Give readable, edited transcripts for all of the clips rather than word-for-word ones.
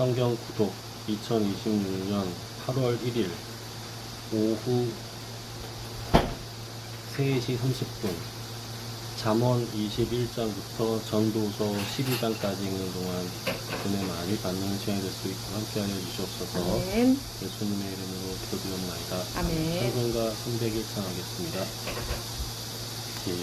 성경 구독 2026년 8월 1일 오후 3시 30분 잠언 21장부터 전도서 12장까지 있는 동안 은혜 많이 받는 시간이 될 수 있고 함께하여 주시옵소서. 아멘. 예수님의 이름으로 기도드리옵나이다. 아멘. 성경과 순백일 청하겠습니다.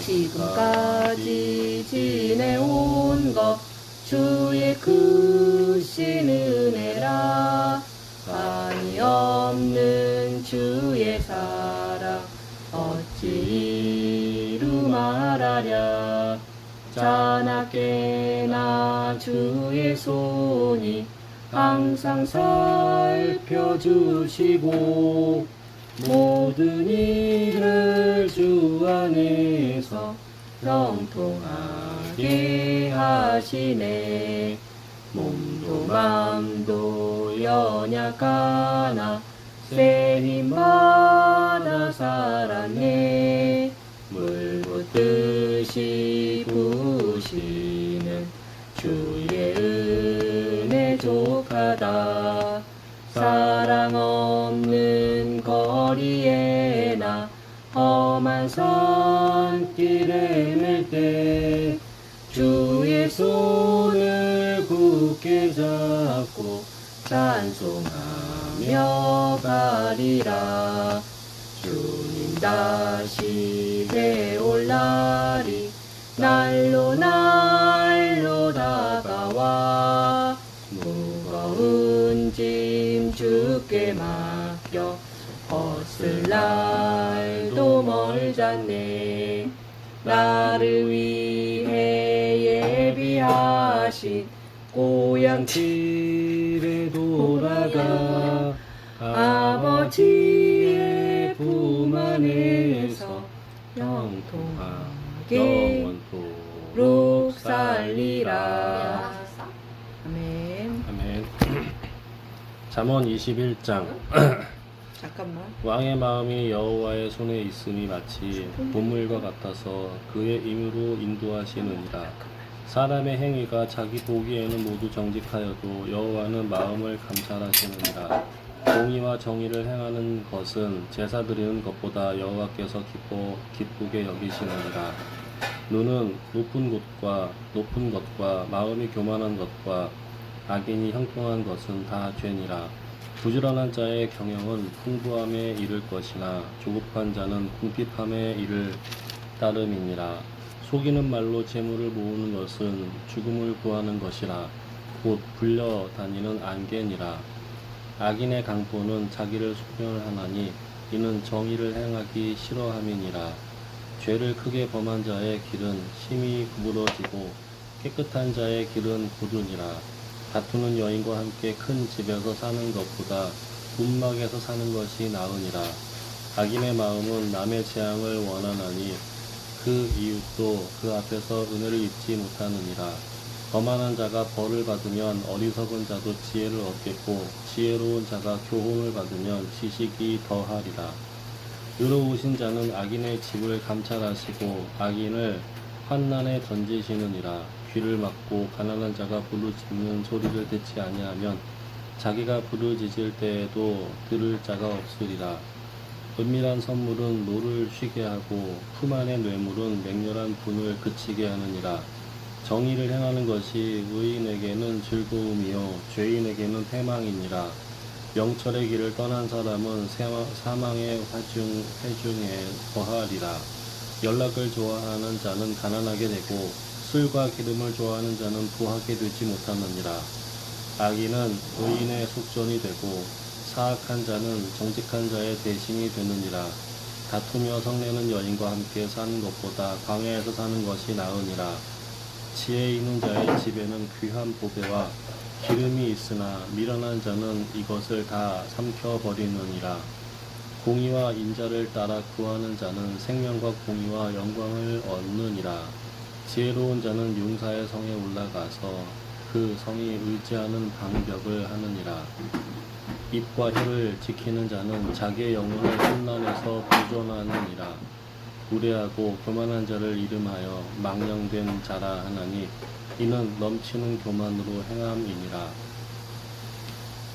지금까지 지내온 것 주의 크신 은혜라. 한이 없는 주의 사랑 어찌 이루 말하랴. 자나깨나 주의 손이 항상 살펴주시고 모든 일을 주 안에서 형통하게 하시네. 몸도 맘도 연약하나 새 힘받아 살았네. 물 붓듯이 부으시는 주의 은혜 족하다. 사랑 없는 거리에나 험한 산길에 맬 때 주의 손을 굳게 잡고 찬송하며 가리라. 주님 다시 배올 날이 날로 날로 다가와. 무거운 짐 주께 맡겨 벗을 날도 멀잖네. 나를 위해 예비하신 고향 집에 돌아가 아버지의 품 안에서 영통하게 영원토록 살리라. 아멘. 아멘. 잠언 21장 잠깐만. 왕의 마음이 여호와의 손에 있음이 마치 보물과 같아서 그의 임으로 인도하시느니라. 사람의 행위가 자기 보기에는 모두 정직하여도 여호와는 마음을 감찰하시느니라. 공의와 정의를 행하는 것은 제사 드리는 것보다 여호와께서 기쁘게 여기시느니라. 눈은 높은 것과 마음이 교만한 것과 악인이 형통한 것은 다 죄니라. 부지런한 자의 경영은 풍부함에 이를 것이나 조급한 자는 궁핍함에 이를 따름이니라. 속이는 말로 재물을 모으는 것은 죽음을 구하는 것이라. 곧 불려 다니는 안개니라. 악인의 강포는 자기를 소멸하나니 이는 정의를 행하기 싫어함이니라. 죄를 크게 범한 자의 길은 심히 구부러지고 깨끗한 자의 길은 곧으니라. 다투는 여인과 함께 큰 집에서 사는 것보다 분막에서 사는 것이 나으니라. 악인의 마음은 남의 재앙을 원하나니 그 이웃도 그 앞에서 은혜를 입지 못하느니라. 거만한 자가 벌을 받으면 어리석은 자도 지혜를 얻겠고 지혜로운 자가 교훈을 받으면 지식이 더하리라. 의로우신 자는 악인의 집을 감찰하시고 악인을 환난에 던지시느니라. 귀를 막고 가난한 자가 부르짖는 소리를 듣지 아니하면 자기가 부르짖을 때에도 들을 자가 없으리라. 은밀한 선물은 노를 쉬게 하고 품 안의 뇌물은 맹렬한 분을 그치게 하느니라. 정의를 행하는 것이 의인에게는 즐거움이요 죄인에게는 패망이니라. 영철의 길을 떠난 사람은 사망의 회중에 거하리라. 연락을 좋아하는 자는 가난하게 되고 술과 기름을 좋아하는 자는 부하게 되지 못하느니라. 악인은 의인의 속전이 되고 사악한 자는 정직한 자의 대신이 되느니라. 다투며 성내는 여인과 함께 사는 것보다 광야에서 사는 것이 나으니라. 지혜 있는 자의 집에는 귀한 보배와 기름이 있으나 미련한 자는 이것을 다 삼켜버리느니라. 공의와 인자를 따라 구하는 자는 생명과 공의와 영광을 얻느니라. 지혜로운 자는 용사의 성에 올라가서 그 성이 의지하는 방벽을 하느니라. 입과 혀를 지키는 자는 자기의 영혼을 혼란에서 보존하느니라. 무례하고 교만한 자를 이름하여 망령된 자라 하나니 이는 넘치는 교만으로 행함이니라.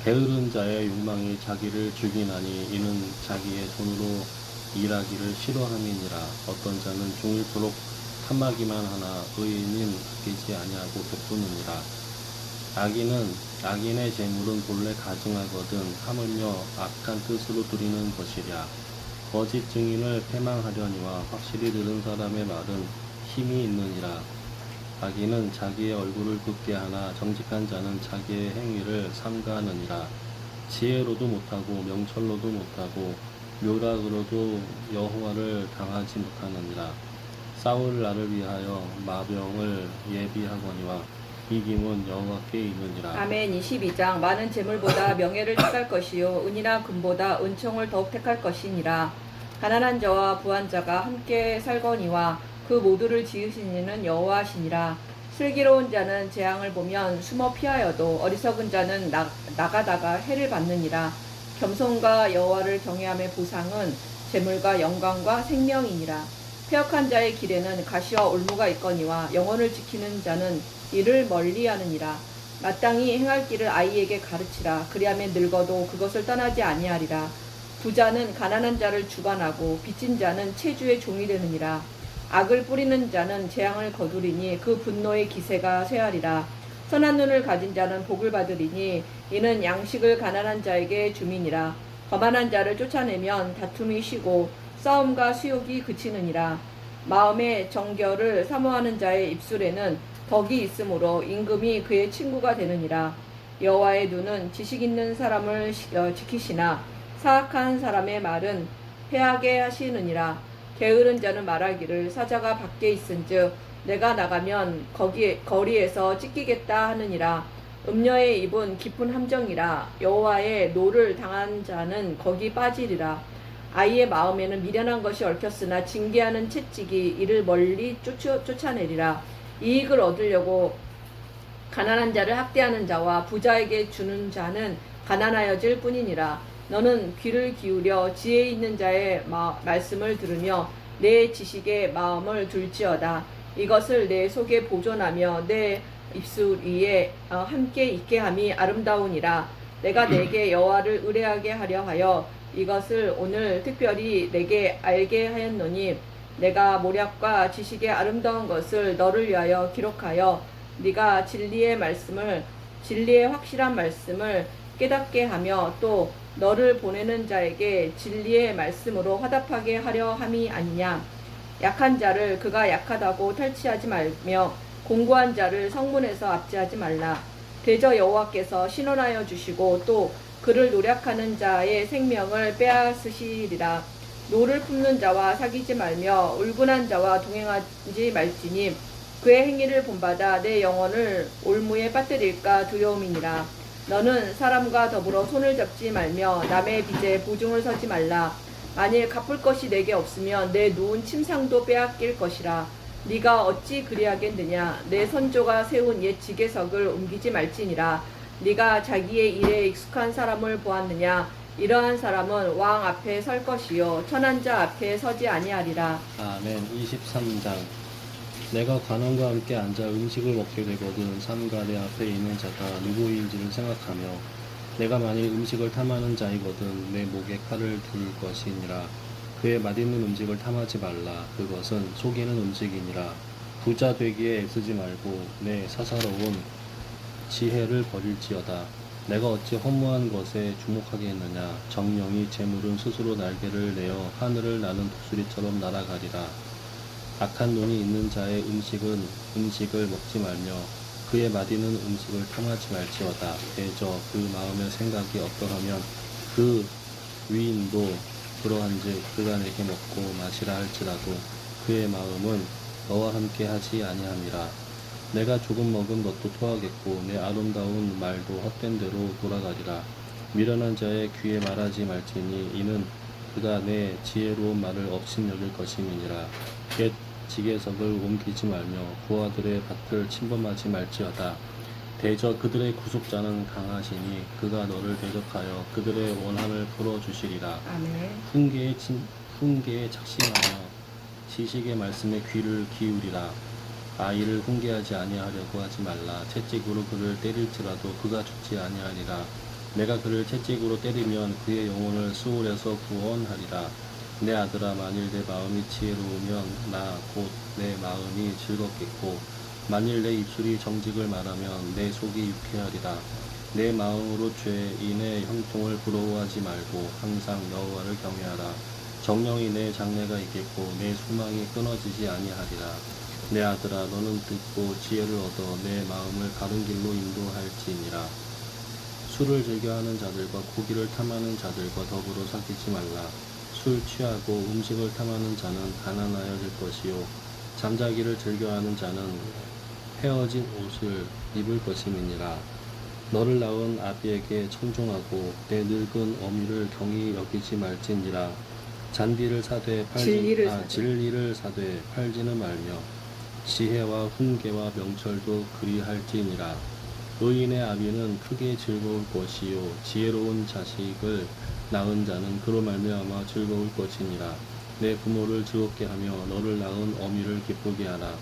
게으른 자의 욕망이 자기를 죽이나니 이는 자기의 손으로 일하기를 싫어함이니라. 어떤 자는 종일토록 탐하기만 하나 의인은 아끼지 아니하고 베푸느니라. 악인의 재물은 본래 가증하거든 하물며 악한 뜻으로 드리는 것이랴. 거짓 증인을 패망하려니와 확실히 들은 사람의 말은 힘이 있느니라. 악인은 자기의 얼굴을 굽게 하나 정직한 자는 자기의 행위를 삼가하느니라. 지혜로도 못하고 명철로도 못하고 묘락으로도 여호와를 당하지 못하느니라. 싸울 날을 위하여 마병을 예비하거니와 이김은 여호와께 있느니라. 아멘. 22장. 많은 재물보다 명예를 택할 것이요 은이나 금보다 은총을 더욱 택할 것이니라. 가난한 자와 부한 자가 함께 살거니와 그 모두를 지으신 이는 여호와시니라. 슬기로운 자는 재앙을 보면 숨어 피하여도 어리석은 자는 나가다가 해를 받느니라. 겸손과 여호와를 경외함의 보상은 재물과 영광과 생명이니라. 패역한 자의 길에는 가시와 올무가 있거니와 영혼을 지키는 자는 이를 멀리하느니라. 마땅히 행할 길을 아이에게 가르치라. 그리하면 늙어도 그것을 떠나지 아니하리라. 부자는 가난한 자를 주관하고 빚진 자는 체주의 종이 되느니라. 악을 뿌리는 자는 재앙을 거두리니 그 분노의 기세가 쇠하리라. 선한 눈을 가진 자는 복을 받으리니 이는 양식을 가난한 자에게 주민이라. 거만한 자를 쫓아내면 다툼이 쉬고 싸움과 수욕이 그치느니라. 마음의 정결을 사모하는 자의 입술에는 덕이 있으므로 임금이 그의 친구가 되느니라. 여호와의 눈은 지식 있는 사람을 지키시나 사악한 사람의 말은 패하게 하시느니라. 게으른 자는 말하기를 사자가 밖에 있은즉 내가 나가면 거리에서 찢기겠다 하느니라. 음녀의 입은 깊은 함정이라. 여호와의 노를 당한 자는 거기 빠지리라. 아이의 마음에는 미련한 것이 얽혔으나 징계하는 채찍이 이를 멀리 쫓아내리라. 이익을 얻으려고 가난한 자를 학대하는 자와 부자에게 주는 자는 가난하여질 뿐이니라. 너는 귀를 기울여 지혜 있는 자의 말씀을 들으며 내 지식에 마음을 둘지어다. 이것을 내 속에 보존하며 내 입술 위에 함께 있게 함이 아름다우니라. 내가 내게 여호와를 의뢰하게 하려 하여 이것을 오늘 특별히 내게 알게 하였노니 내가 모략과 지식의 아름다운 것을 너를 위하여 기록하여 네가 진리의 확실한 말씀을 깨닫게 하며 또 너를 보내는 자에게 진리의 말씀으로 화답하게 하려 함이 아니냐. 약한 자를 그가 약하다고 탈취하지 말며 공고한 자를 성문에서 압제하지 말라. 대저 여호와께서 신원하여 주시고 또 그를 노략하는 자의 생명을 빼앗으시리라. 노를 품는 자와 사귀지 말며 울분한 자와 동행하지 말지니 그의 행위를 본받아 내 영혼을 올무에 빠뜨릴까 두려움이니라. 너는 사람과 더불어 손을 잡지 말며 남의 빚에 보증을 서지 말라. 만일 갚을 것이 내게 없으면 내 누운 침상도 빼앗길 것이라. 네가 어찌 그리하겠느냐. 내 선조가 세운 옛 지게석을 옮기지 말지니라. 네가 자기의 일에 익숙한 사람을 보았느냐. 이러한 사람은 왕 앞에 설 것이요 천한 자 앞에 서지 아니하리라. 아멘. 23장. 내가 관원과 함께 앉아 음식을 먹게 되거든 삼가 내 앞에 있는 자가 누구인지를 생각하며 내가 만일 음식을 탐하는 자이거든 내 목에 칼을 둘 것이니라. 그의 맛있는 음식을 탐하지 말라. 그것은 속이는 음식이니라. 부자 되기에 애쓰지 말고 내 사사로운 지혜를 버릴지어다. 내가 어찌 허무한 것에 주목하겠느냐. 정령이 재물은 스스로 날개를 내어 하늘을 나는 독수리처럼 날아가리라. 악한 눈이 있는 자의 음식을 먹지 말며 그의 맛있는 음식을 탐하지 말지어다. 대저 그 마음의 생각이 어떠하면 그 위인도 그러한즉 그가 내게 먹고 마시라 할지라도 그의 마음은 너와 함께 하지 아니함이라. 내가 조금 먹은 것도 토하겠고 내 아름다운 말도 헛된 대로 돌아가리라. 미련한 자의 귀에 말하지 말지니 이는 그가 내 지혜로운 말을 업신여길 것임이니라. 옛 지게석을 옮기지 말며 부하들의 밭을 침범하지 말지어다. 대저 그들의 구속자는 강하시니 그가 너를 대적하여 그들의 원한을 풀어주시리라. 아멘. 훈계에 착심하며 지식의 말씀에 귀를 기울이라. 아이를 훈계하지 아니하려고 하지 말라. 채찍으로 그를 때릴지라도 그가 죽지 아니하리라. 내가 그를 채찍으로 때리면 그의 영혼을 수울에서 구원하리라. 내 아들아, 만일 내 마음이 지혜로우면 나 곧 내 마음이 즐겁겠고, 만일 내 입술이 정직을 말하면 내 속이 유쾌하리라. 내 마음으로 죄인의 형통을 부러워하지 말고 항상 여호와를 경외하라. 정령이 내 장래가 있겠고 내 소망이 끊어지지 아니하리라. 내 아들아, 너는 듣고 지혜를 얻어 내 마음을 바른 길로 인도할지니라. 술을 즐겨하는 자들과 고기를 탐하는 자들과 더불어 사귀지 말라. 술 취하고 음식을 탐하는 자는 가난하여질 것이요, 잠자기를 즐겨하는 자는 헤어진 옷을 입을 것임이니라. 너를 낳은 아비에게 청종하고 내 늙은 어미를 경히 여기지 말지니라. 잔디를 사되 진리를 사되 팔지는 말며 지혜와 훈계와 명철도 그리할지니라. 의인의 아비는 크게 즐거울 것이요, 지혜로운 자식을 낳은 자는 그로 말미암아 즐거울 것이니라. 내 부모를 즐겁게 하며 너를 낳은 어미를 기쁘게 하라.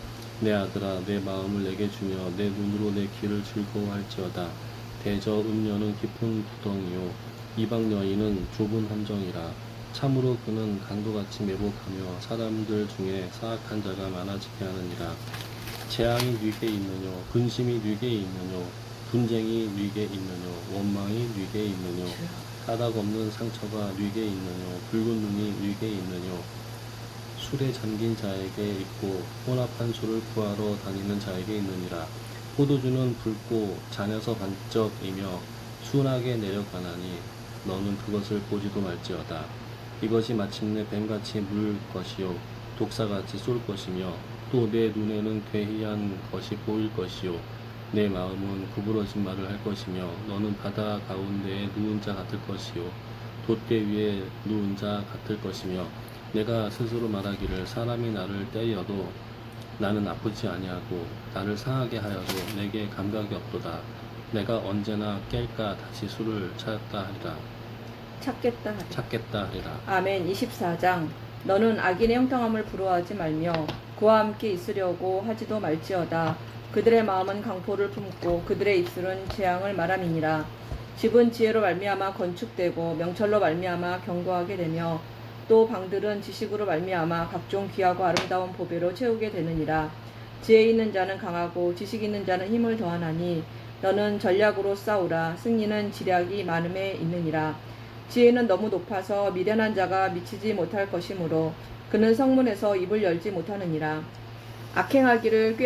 내 아들아, 내 마음을 내게 주며 내 눈으로 내 귀를 즐거워할지어다. 대저 음녀는 깊은 구덩이요, 이방 여인은 좁은 함정이라. 참으로 그는 강도같이 매복하며 사람들 중에 사악한 자가 많아지게 하느니라. 재앙이 네게 있느뇨, 근심이 네게 있느뇨, 분쟁이 네게 있느뇨, 원망이 네게 있느뇨, 까닭 없는 상처가 네게 있느뇨, 붉은 눈이 네게 있느뇨. 술에 잠긴 자에게 있고 혼합한 술을 구하러 다니는 자에게 있느니라. 포도주는 붉고 잔에서 반짝이며 순하게 내려가나니 너는 그것을 보지도 말지어다. 이것이 마침내 뱀같이 물 것이요, 독사같이 쏠 것이며 또 내 눈에는 괴이한 것이 보일 것이요, 내 마음은 구부러진 말을 할 것이며 너는 바다 가운데에 누운 자 같을 것이요, 돛대 위에 누운 자 같을 것이며 내가 스스로 말하기를 사람이 나를 때려도 나는 아프지 아니하고 나를 상하게 하여도 내게 감각이 없도다. 내가 언제나 깰까 다시 술을 찾겠다 하리라. 아멘. 24장. 너는 악인의 형통함을 부러워하지 말며 그와 함께 있으려고 하지도 말지어다. 그들의 마음은 강포를 품고 그들의 입술은 재앙을 말함이니라. 집은 지혜로 말미암아 건축되고 명철로 말미암아 견고하게 되며 또 방들은 지식으로 말미암아 각종 귀하고 아름다운 보배로 채우게 되느니라. 지혜 있는 자는 강하고 지식 있는 자는 힘을 더하나니 너는 전략으로 싸우라. 승리는 지략이 많음에 있느니라. 지혜는 너무 높아서 미련한 자가 미치지 못할 것이므로 그는 성문에서 입을 열지 못하느니라. 악행하기를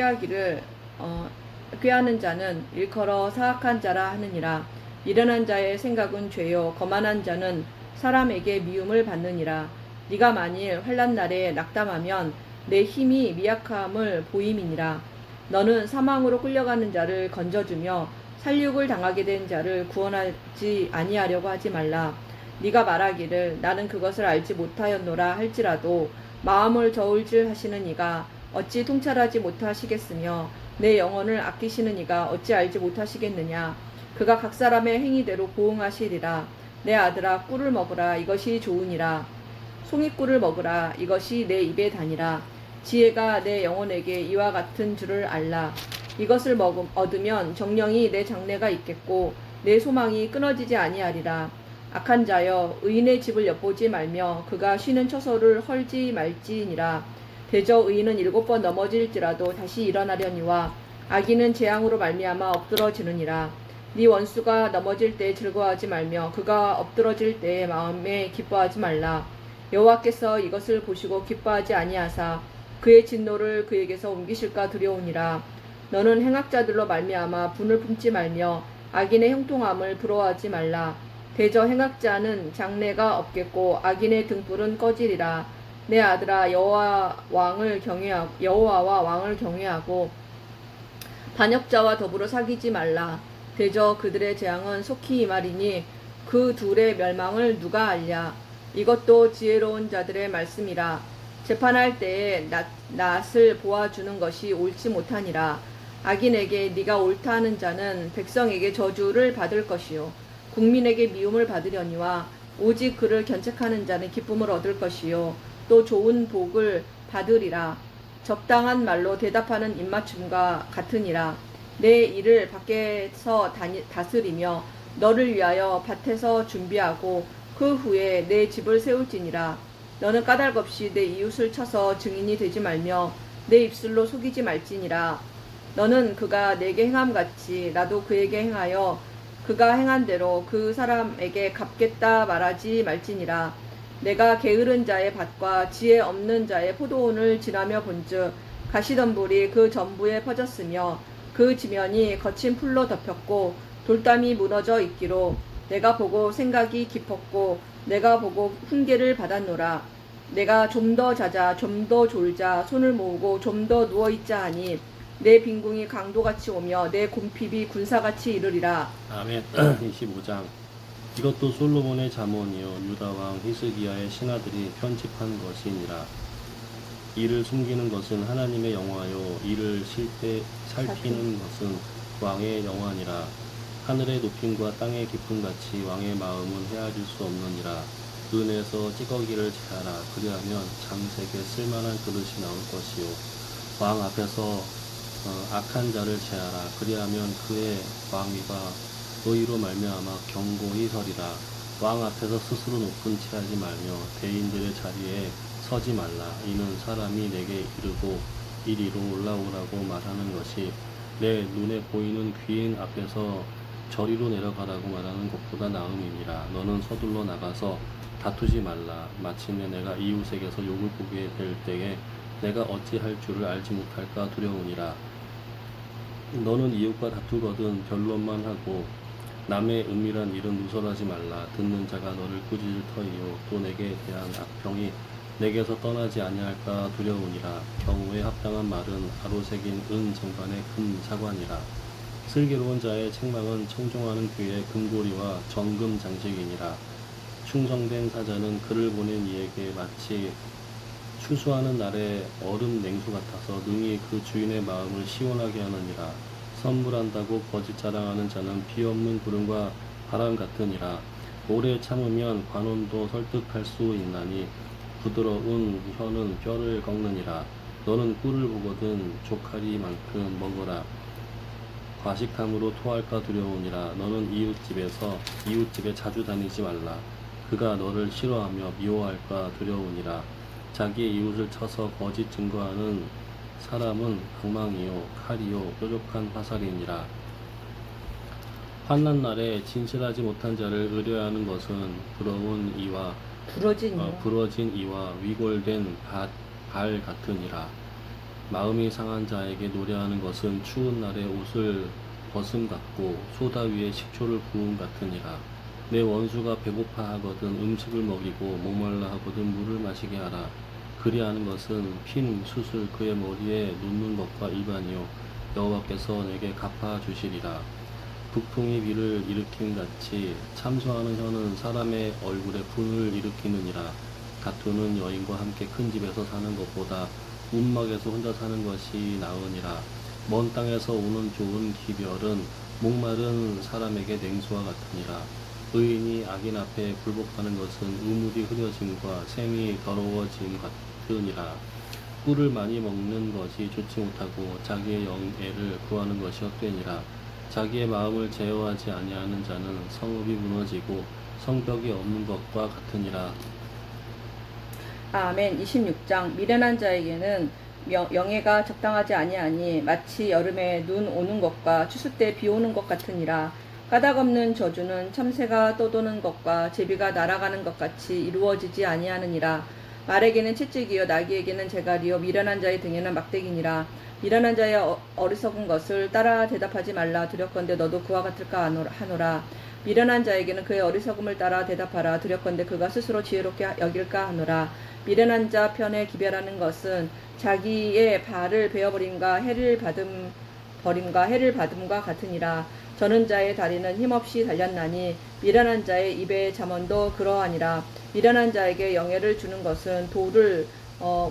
꾀하는 자는 일컬어 사악한 자라 하느니라. 미련한 자의 생각은 죄요, 거만한 자는 사람에게 미움을 받느니라. 네가 만일 환난 날에 낙담하면 내 힘이 미약함을 보임이니라. 너는 사망으로 끌려가는 자를 건져주며 살육을 당하게 된 자를 구원하지 아니하려고 하지 말라. 네가 말하기를 나는 그것을 알지 못하였노라 할지라도 마음을 저울질 하시는 이가 어찌 통찰하지 못하시겠으며 내 영혼을 아끼시는 이가 어찌 알지 못하시겠느냐. 그가 각 사람의 행위대로 보응하시리라. 내 아들아, 꿀을 먹으라. 이것이 좋으니라. 송이꿀을 먹으라. 이것이 내 입에 다니라. 지혜가 내 영혼에게 이와 같은 줄을 알라. 이것을 얻으면 정령이 내 장래가 있겠고 내 소망이 끊어지지 아니하리라. 악한 자여, 의인의 집을 엿보지 말며 그가 쉬는 처소를 헐지 말지니라. 대저 의인은 7번 넘어질지라도 다시 일어나려니와 악인은 재앙으로 말미암아 엎드러지느니라. 네 원수가 넘어질 때에 즐거워하지 말며 그가 엎드러질 때에 마음에 기뻐하지 말라. 여호와께서 이것을 보시고 기뻐하지 아니하사 그의 진노를 그에게서 옮기실까 두려우니라. 너는 행악자들로 말미암아 분을 품지 말며 악인의 형통함을 부러워하지 말라. 대저 행악자는 장래가 없겠고 악인의 등불은 꺼지리라. 내 아들아, 여호와와 왕을 경외하고 반역자와 더불어 사귀지 말라. 대저 그들의 재앙은 속히 임하리니 그 둘의 멸망을 누가 알랴. 이것도 지혜로운 자들의 말씀이라. 재판할 때에 낯을 보아주는 것이 옳지 못하니라. 악인에게 네가 옳다 하는 자는 백성에게 저주를 받을 것이요, 국민에게 미움을 받으려니와 오직 그를 견책하는 자는 기쁨을 얻을 것이요 또 좋은 복을 받으리라. 적당한 말로 대답하는 입맞춤과 같으니라. 내 일을 밖에서 다스리며 너를 위하여 밭에서 준비하고 그 후에 내 집을 세울지니라. 너는 까닭없이 내 이웃을 쳐서 증인이 되지 말며 내 입술로 속이지 말지니라. 너는 그가 내게 행함같이 나도 그에게 행하여 그가 행한 대로 그 사람에게 갚겠다 말하지 말지니라. 내가 게으른 자의 밭과 지혜 없는 자의 포도원을 지나며 본즉 가시덤불이 그 전부에 퍼졌으며 그 지면이 거친 풀로 덮였고 돌담이 무너져 있기로 내가 보고 생각이 깊었고 내가 보고 훈계를 받았노라. 내가 좀 더 자자 좀 더 졸자 손을 모으고 좀 더 누워있자 하니 내 빈궁이 강도같이 오며 내 곰핍이 군사같이 이르리라. 아멘. 25장. 이것도 솔로몬의 잠언이요 유다 왕 히스기야의 신하들이 편집한 것이니라. 이를 숨기는 것은 하나님의 영화요 이를 살피는 것은 왕의 영화니라. 하늘의 높임과 땅의 깊음 같이 왕의 마음은 헤아릴 수 없느니라. 은에서 찌꺼기를 제하라. 그리하면 장색에 쓸만한 그릇이 나올 것이요 왕 앞에서 악한 자를 제하라. 그리하면 그의 왕위가 의로 말미암아 경고히 서리라. 왕 앞에서 스스로 높은 체하지 말며 대인들의 자리에 서지 말라. 이는 사람이 내게 이르고 이리로 올라오라고 말하는 것이 내 눈에 보이는 귀인 앞에서 저리로 내려가라고 말하는 것보다 나음이니라. 너는 서둘러 나가서 다투지 말라. 마침내 내가 이웃에게서 욕을 보게 될 때에 내가 어찌할 줄을 알지 못할까 두려우니라. 너는 이웃과 다투거든 변론만 하고 남의 은밀한 일은 누설하지 말라. 듣는 자가 너를 꾸짖을 터이요 또 내게 대한 악평이 내게서 떠나지 아니할까 두려우니라. 경우에 합당한 말은 아로새긴 은 쟁반의 금 사관이라. 슬기로운 자의 책망은 청종하는 귀의 금고리와 정금 장식이니라. 충성된 사자는 그를 보낸 이에게 마치 추수하는 날의 얼음 냉수 같아서 능히 그 주인의 마음을 시원하게 하느니라. 선물한다고 거짓 자랑하는 자는 비 없는 구름과 바람 같으니라. 오래 참으면 관원도 설득할 수 있나니 부드러운 혀는 뼈를 꺾느니라. 너는 꿀을 보거든 조카리만큼 먹어라. 과식함으로 토할까 두려우니라. 너는 이웃집에 자주 다니지 말라. 그가 너를 싫어하며 미워할까 두려우니라. 자기의 이웃을 쳐서 거짓 증거하는 사람은 방망이요 칼이요 뾰족한 화살이니라. 환난 날에 진실하지 못한 자를 의뢰하는 것은 부러진 이와 위골된 발 같으니라. 마음이 상한 자에게 노래하는 것은 추운 날에 옷을 벗음 같고 소다 위에 식초를 부음 같으니라. 내 원수가 배고파 하거든 음식을 먹이고 목말라 하거든 물을 마시게 하라. 그리하는 것은 핀 숯을 그의 머리에 놓는 것과 일반이요 여호와께서 내게 갚아 주시리라. 북풍이 비를 일으킴 같이 참소하는 혀는 사람의 얼굴에 분을 일으키느니라. 다투는 여인과 함께 큰 집에서 사는 것보다 움막에서 혼자 사는 것이 나으니라. 먼 땅에서 오는 좋은 기별은 목마른 사람에게 냉수와 같으니라. 의인이 악인 앞에 굴복하는 것은 우물이 흐려짐과 샘이 더러워짐 같으니라. 꿀을 많이 먹는 것이 좋지 못하고 자기의 영예를 구하는 것이 헛되니라. 자기의 마음을 제어하지 아니하는 자는 성읍이 무너지고 성벽이 없는 것과 같으니라. 아멘. 26장. 미련한 자에게는 영예가 적당하지 아니하니 마치 여름에 눈 오는 것과 추수 때 비 오는 것 같으니라. 까닭없는 저주는 참새가 떠도는 것과 제비가 날아가는 것 같이 이루어지지 아니하느니라. 말에게는 채찍이요 나귀에게는 재갈이요 미련한 자의 등에는 막대기니라. 미련한 자의 어리석은 것을 따라 대답하지 말라. 두렵건대 너도 그와 같을까 하노라. 미련한 자에게는 그의 어리석음을 따라 대답하라. 두렵건대 그가 스스로 지혜롭게 여길까 하노라. 미련한 자 편에 기별하는 것은 자기의 발을 베어버림과 해를 받음과 같으니라. 저는 자의 다리는 힘없이 달렸나니 미련한 자의 입의 잠언도 그러하니라. 미련한 자에게 영예를 주는 것은 돌을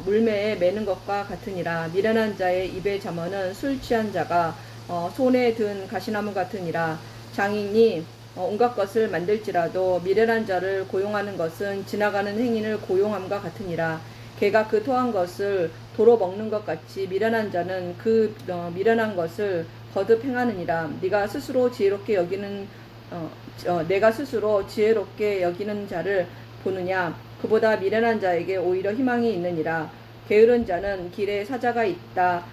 물매에 매는 것과 같으니라. 미련한 자의 입의 잠언은 술 취한 자가 손에 든 가시나무 같으니라. 장인이 온갖 것을 만들지라도 미련한 자를 고용하는 것은 지나가는 행인을 고용함과 같으니라. 개가 그 토한 것을 도로 먹는 것 같이 미련한 자는 그 미련한 것을 거듭 행하느니라. 네가 스스로 지혜롭게 내가 스스로 지혜롭게 여기는 자를 보느냐? 그보다 미련한 자에게 오히려 희망이 있느니라. 게으른 자는 길에 사자가 있다,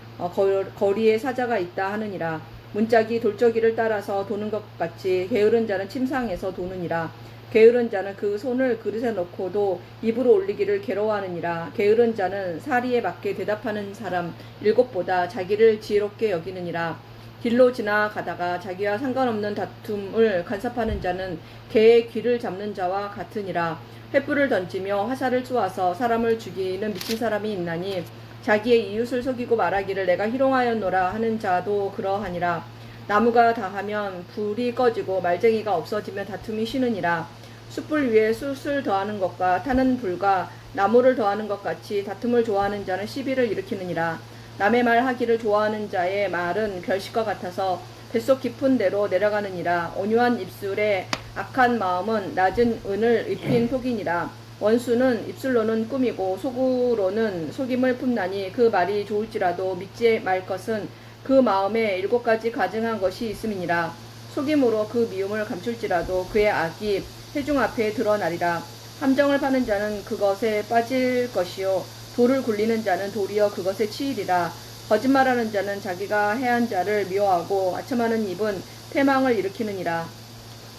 거리에 사자가 있다 하느니라. 문짝이 돌저기를 따라서 도는 것 같이 게으른 자는 침상에서 도느니라. 게으른 자는 그 손을 그릇에 넣고도 입으로 올리기를 괴로워하느니라. 게으른 자는 사리에 맞게 대답하는 사람 7보다 자기를 지혜롭게 여기느니라. 길로 지나가다가 자기와 상관없는 다툼을 간섭하는 자는 개의 귀를 잡는 자와 같으니라. 횃불을 던지며 화살을 쏘아서 사람을 죽이는 미친 사람이 있나니 자기의 이웃을 속이고 말하기를 내가 희롱하였노라 하는 자도 그러하니라. 나무가 다하면 불이 꺼지고 말쟁이가 없어지면 다툼이 쉬느니라. 숯불 위에 숯을 더하는 것과 타는 불과 나무를 더하는 것 같이 다툼을 좋아하는 자는 시비를 일으키느니라. 남의 말 하기를 좋아하는 자의 말은 별식과 같아서 뱃속 깊은 데로 내려가느니라. 온유한 입술에 악한 마음은 낮은 은을 입힌 톡이니라. 원수는 입술로는 꾸미고 속으로는 속임을 품나니 그 말이 좋을지라도 믿지 말 것은 그 마음에 7가지 가증한 것이 있음이니라. 속임으로 그 미움을 감출지라도 그의 악이 회중 앞에 드러나리라. 함정을 파는 자는 그것에 빠질 것이요 돌을 굴리는 자는 도리어 그것에 치이리라. 거짓말하는 자는 자기가 해한 자를 미워하고 아첨하는 입은 패망을 일으키느니라.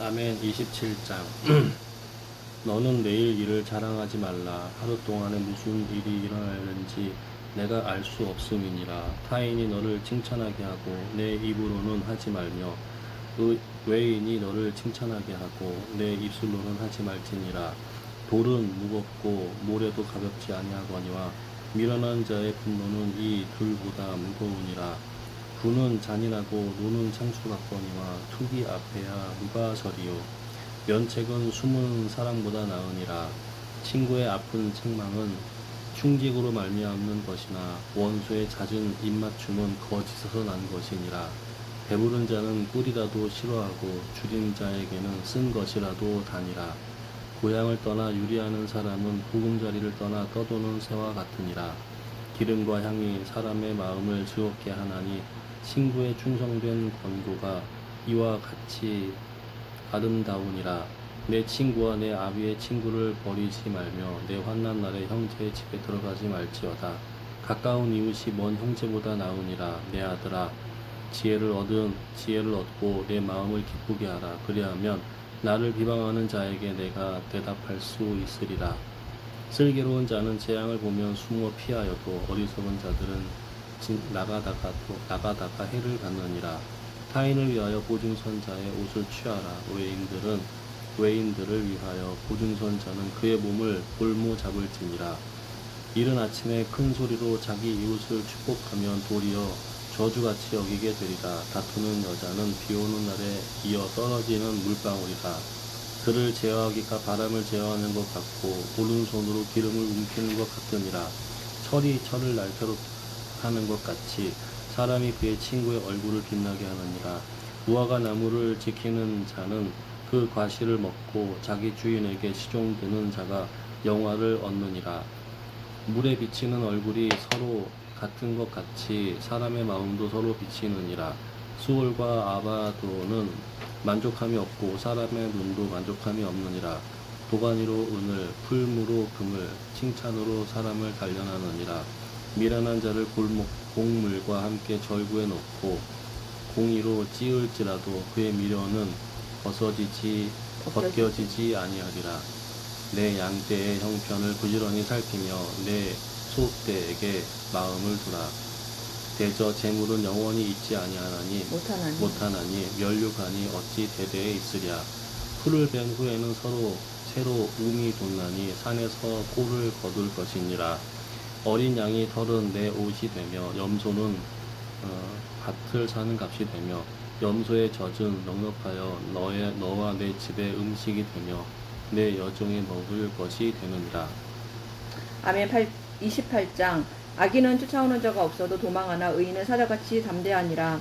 아멘. 27장 너는 내일 일을 자랑하지 말라. 하루 동안에 무슨 일이 일어나는지 내가 알 수 없음이니라. 타인이 너를 칭찬하게 하고 내 입으로는 하지 말며 외인이 너를 칭찬하게 하고 내 입술로는 하지 말지니라. 돌은 무겁고 모래도 가볍지 아니하거니와 미련한 자의 분노는 이 둘보다 무거우니라. 분은 잔인하고 노는 창수 같거니와 투기 앞에야 누가 서리요. 면책은 숨은 사람보다 나으니라. 친구의 아픈 책망은 충직으로 말미암는 것이나 원수의 잦은 입맞춤은 거짓에서 난 것이니라. 배부른 자는 꿀이라도 싫어하고 줄인 자에게는 쓴 것이라도 다니라. 고향을 떠나 유리하는 사람은 보금자리를 떠나 떠도는 새와 같으니라. 기름과 향이 사람의 마음을 즐겁게 하나니 친구의 충성된 권고가 이와 같이 아름다우니라. 내 친구와 내 아비의 친구를 버리지 말며 내 환난 날에 형제의 집에 들어가지 말지어다. 가까운 이웃이 먼 형제보다 나으니라. 내 아들아, 지혜를 얻고 내 마음을 기쁘게 하라. 그리하면 나를 비방하는 자에게 내가 대답할 수 있으리라. 슬기로운 자는 재앙을 보면 숨어 피하여도 어리석은 자들은 나가다가 해를 받느니라. 타인을 위하여 보증선자의 옷을 취하라. 외인들을 위하여 보증선자는 그의 몸을 볼모 잡을지니라. 이른 아침에 큰 소리로 자기 이웃을 축복하면 도리어 저주같이 여기게 되리라. 다투는 여자는 비오는 날에 이어 떨어지는 물방울이라. 그를 제어하기가 바람을 제어하는 것 같고 오른손으로 기름을 움키는 것 같으니라. 철이 철을 날카롭 하는 것 같이 사람이 그의 친구의 얼굴을 빛나게 하느니라. 무화과 나무를 지키는 자는 그 과실을 먹고 자기 주인에게 시종드는 자가 영화를 얻느니라. 물에 비치는 얼굴이 서로 같은 것 같이 사람의 마음도 서로 비치느니라. 수월과 아바도는 만족함이 없고 사람의 눈도 만족함이 없느니라. 도가니로 은을, 풀무로 금을, 칭찬으로 사람을 단련하느니라. 미련한 자를 곡물과 함께 절구에 넣고 공의로 찌을지라도 그의 미련은 벗겨지지 아니하리라. 내 양떼의 형편을 부지런히 살피며 내 소떼에게 마음을 두라. 대저 재물은 영원히 있지 아니하나니 못하나니 면류관이 어찌 대대에 있으랴. 풀을 벤 후에는 새로 움이 돋나니 산에서 꼴을 거둘 것이니라. 어린 양이 털은 내 옷이 되며 염소는 밭을 사는 값이 되며 염소의 젖은 넉넉하여 너와 내 집의 음식이 되며 내 여종이 먹을 것이 되느니라. 아멘. 28장 악인은 쫓아오는 자가 없어도 도망하나 의인은 사자같이 담대하니라.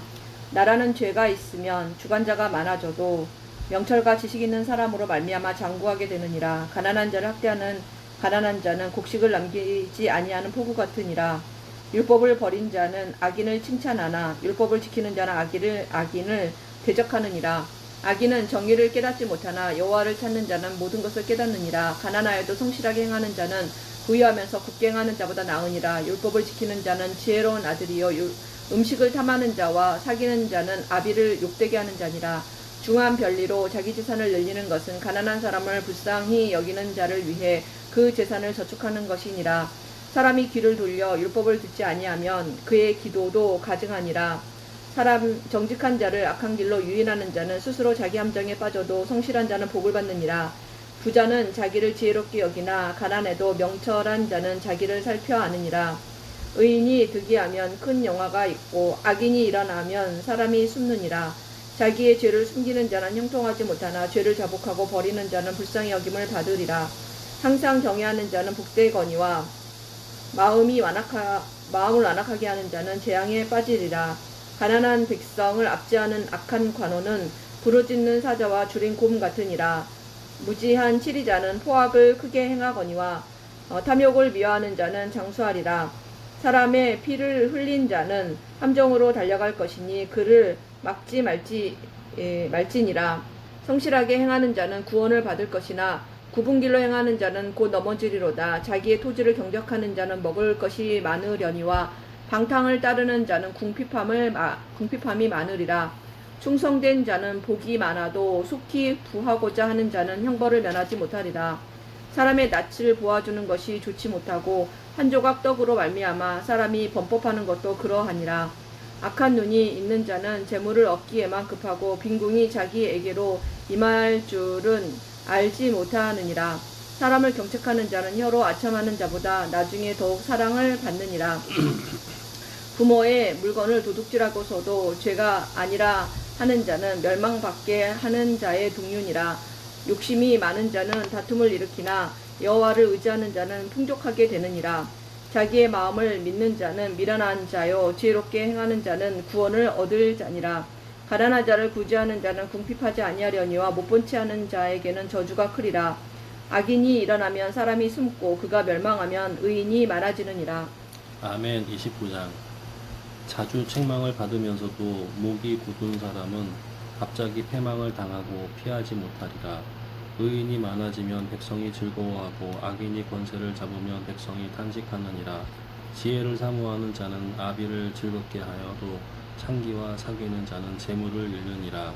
나라는 죄가 있으면 주관자가 많아져도 명철과 지식 있는 사람으로 말미암아 장구하게 되느니라. 가난한 자를 학대하는 가난한 자는 곡식을 남기지 아니하는 포구 같으니라. 율법을 버린 자는 악인을 칭찬하나 율법을 지키는 자는 악인을 대적하느니라. 악인은 정의를 깨닫지 못하나 여호와를 찾는 자는 모든 것을 깨닫느니라. 가난하여도 성실하게 행하는 자는 부유하면서 굳게 행하는 자보다 나으니라. 율법을 지키는 자는 지혜로운 아들이요 음식을 탐하는 자와 사귀는 자는 아비를 욕되게 하는 자니라. 중한 별리로 자기 재산을 늘리는 것은 가난한 사람을 불쌍히 여기는 자를 위해 그 재산을 저축하는 것이니라. 사람이 귀를 돌려 율법을 듣지 아니하면 그의 기도도 가증하니라. 사람 정직한 자를 악한 길로 유인하는 자는 스스로 자기 함정에 빠져도 성실한 자는 복을 받느니라. 부자는 자기를 지혜롭게 여기나 가난해도 명철한 자는 자기를 살펴 아느니라. 의인이 득이하면 큰 영화가 있고 악인이 일어나면 사람이 숨느니라. 자기의 죄를 숨기는 자는 형통하지 못하나 죄를 자복하고 버리는 자는 불쌍히 여김을 받으리라. 항상 경외하는 자는 복되거니와 마음을 완악하게 하는 자는 재앙에 빠지리라. 가난한 백성을 압제하는 악한 관원은 부르짖는 사자와 줄인 곰 같으니라. 무지한 치리자는 포악을 크게 행하거니와 탐욕을 미워하는 자는 장수하리라. 사람의 피를 흘린 자는 함정으로 달려갈 것이니 그를 막지 말지니라. 성실하게 행하는 자는 구원을 받을 것이나 굽은 길로 행하는 자는 곧 넘어지리로다. 자기의 토지를 경작하는 자는 먹을 것이 많으려니와 방탕을 따르는 자는 궁핍함이 많으리라. 충성된 자는 복이 많아도 속히 부하고자 하는 자는 형벌을 면하지 못하리라. 사람의 낯을 보아주는 것이 좋지 못하고 한 조각 떡으로 말미암아 사람이 범법하는 것도 그러하니라. 악한 눈이 있는 자는 재물을 얻기에만 급하고 빈궁이 자기에게로 임할 줄은 알지 못하느니라. 사람을 경책하는 자는 혀로 아첨하는 자보다 나중에 더욱 사랑을 받느니라. 부모의 물건을 도둑질하고서도 죄가 아니라 하는 자는 멸망받게 하는 자의 동륜이라. 욕심이 많은 자는 다툼을 일으키나 여호와를 의지하는 자는 풍족하게 되느니라. 자기의 마음을 믿는 자는 미련한 자요 지혜롭게 행하는 자는 구원을 얻을 자니라. 가난한 자를 구제하는 자는 궁핍하지 아니하려니와 못본 채 하는 자에게는 저주가 크리라. 악인이 일어나면 사람이 숨고 그가 멸망하면 의인이 많아지느니라. 아멘. 29장. 자주 책망을 받으면서도 목이 굳은 사람은 갑자기 패망을 당하고 피하지 못하리라. 의인이 많아지면 백성이 즐거워하고 악인이 권세를 잡으면 백성이 탄식하느니라. 지혜를 사모하는 자는 아비를 즐겁게 하여도 창기와 사귀는 자는 재물을 잃느니라.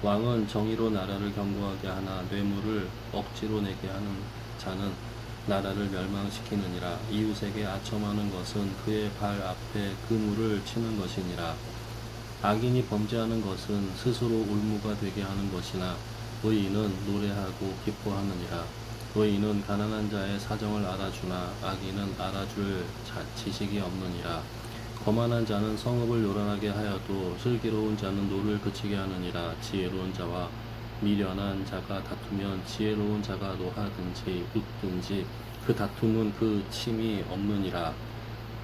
왕은 정의로 나라를 견고하게 하나 뇌물을 억지로 내게 하는 자는 나라를 멸망시키느니라. 이웃에게 아첨하는 것은 그의 발 앞에 그물을 치는 것이니라. 악인이 범죄하는 것은 스스로 울무가 되게 하는 것이나 의인은 노래하고 기뻐하느니라. 의인은 가난한 자의 사정을 알아주나 악인은 알아줄 지식이 없느니라. 거만한 자는 성읍을 요란하게 하여도 슬기로운 자는 노를 그치게 하느니라. 지혜로운 자와 미련한 자가 다투면 지혜로운 자가 노하든지 웃든지 그 다툼은 그 침이 없느니라.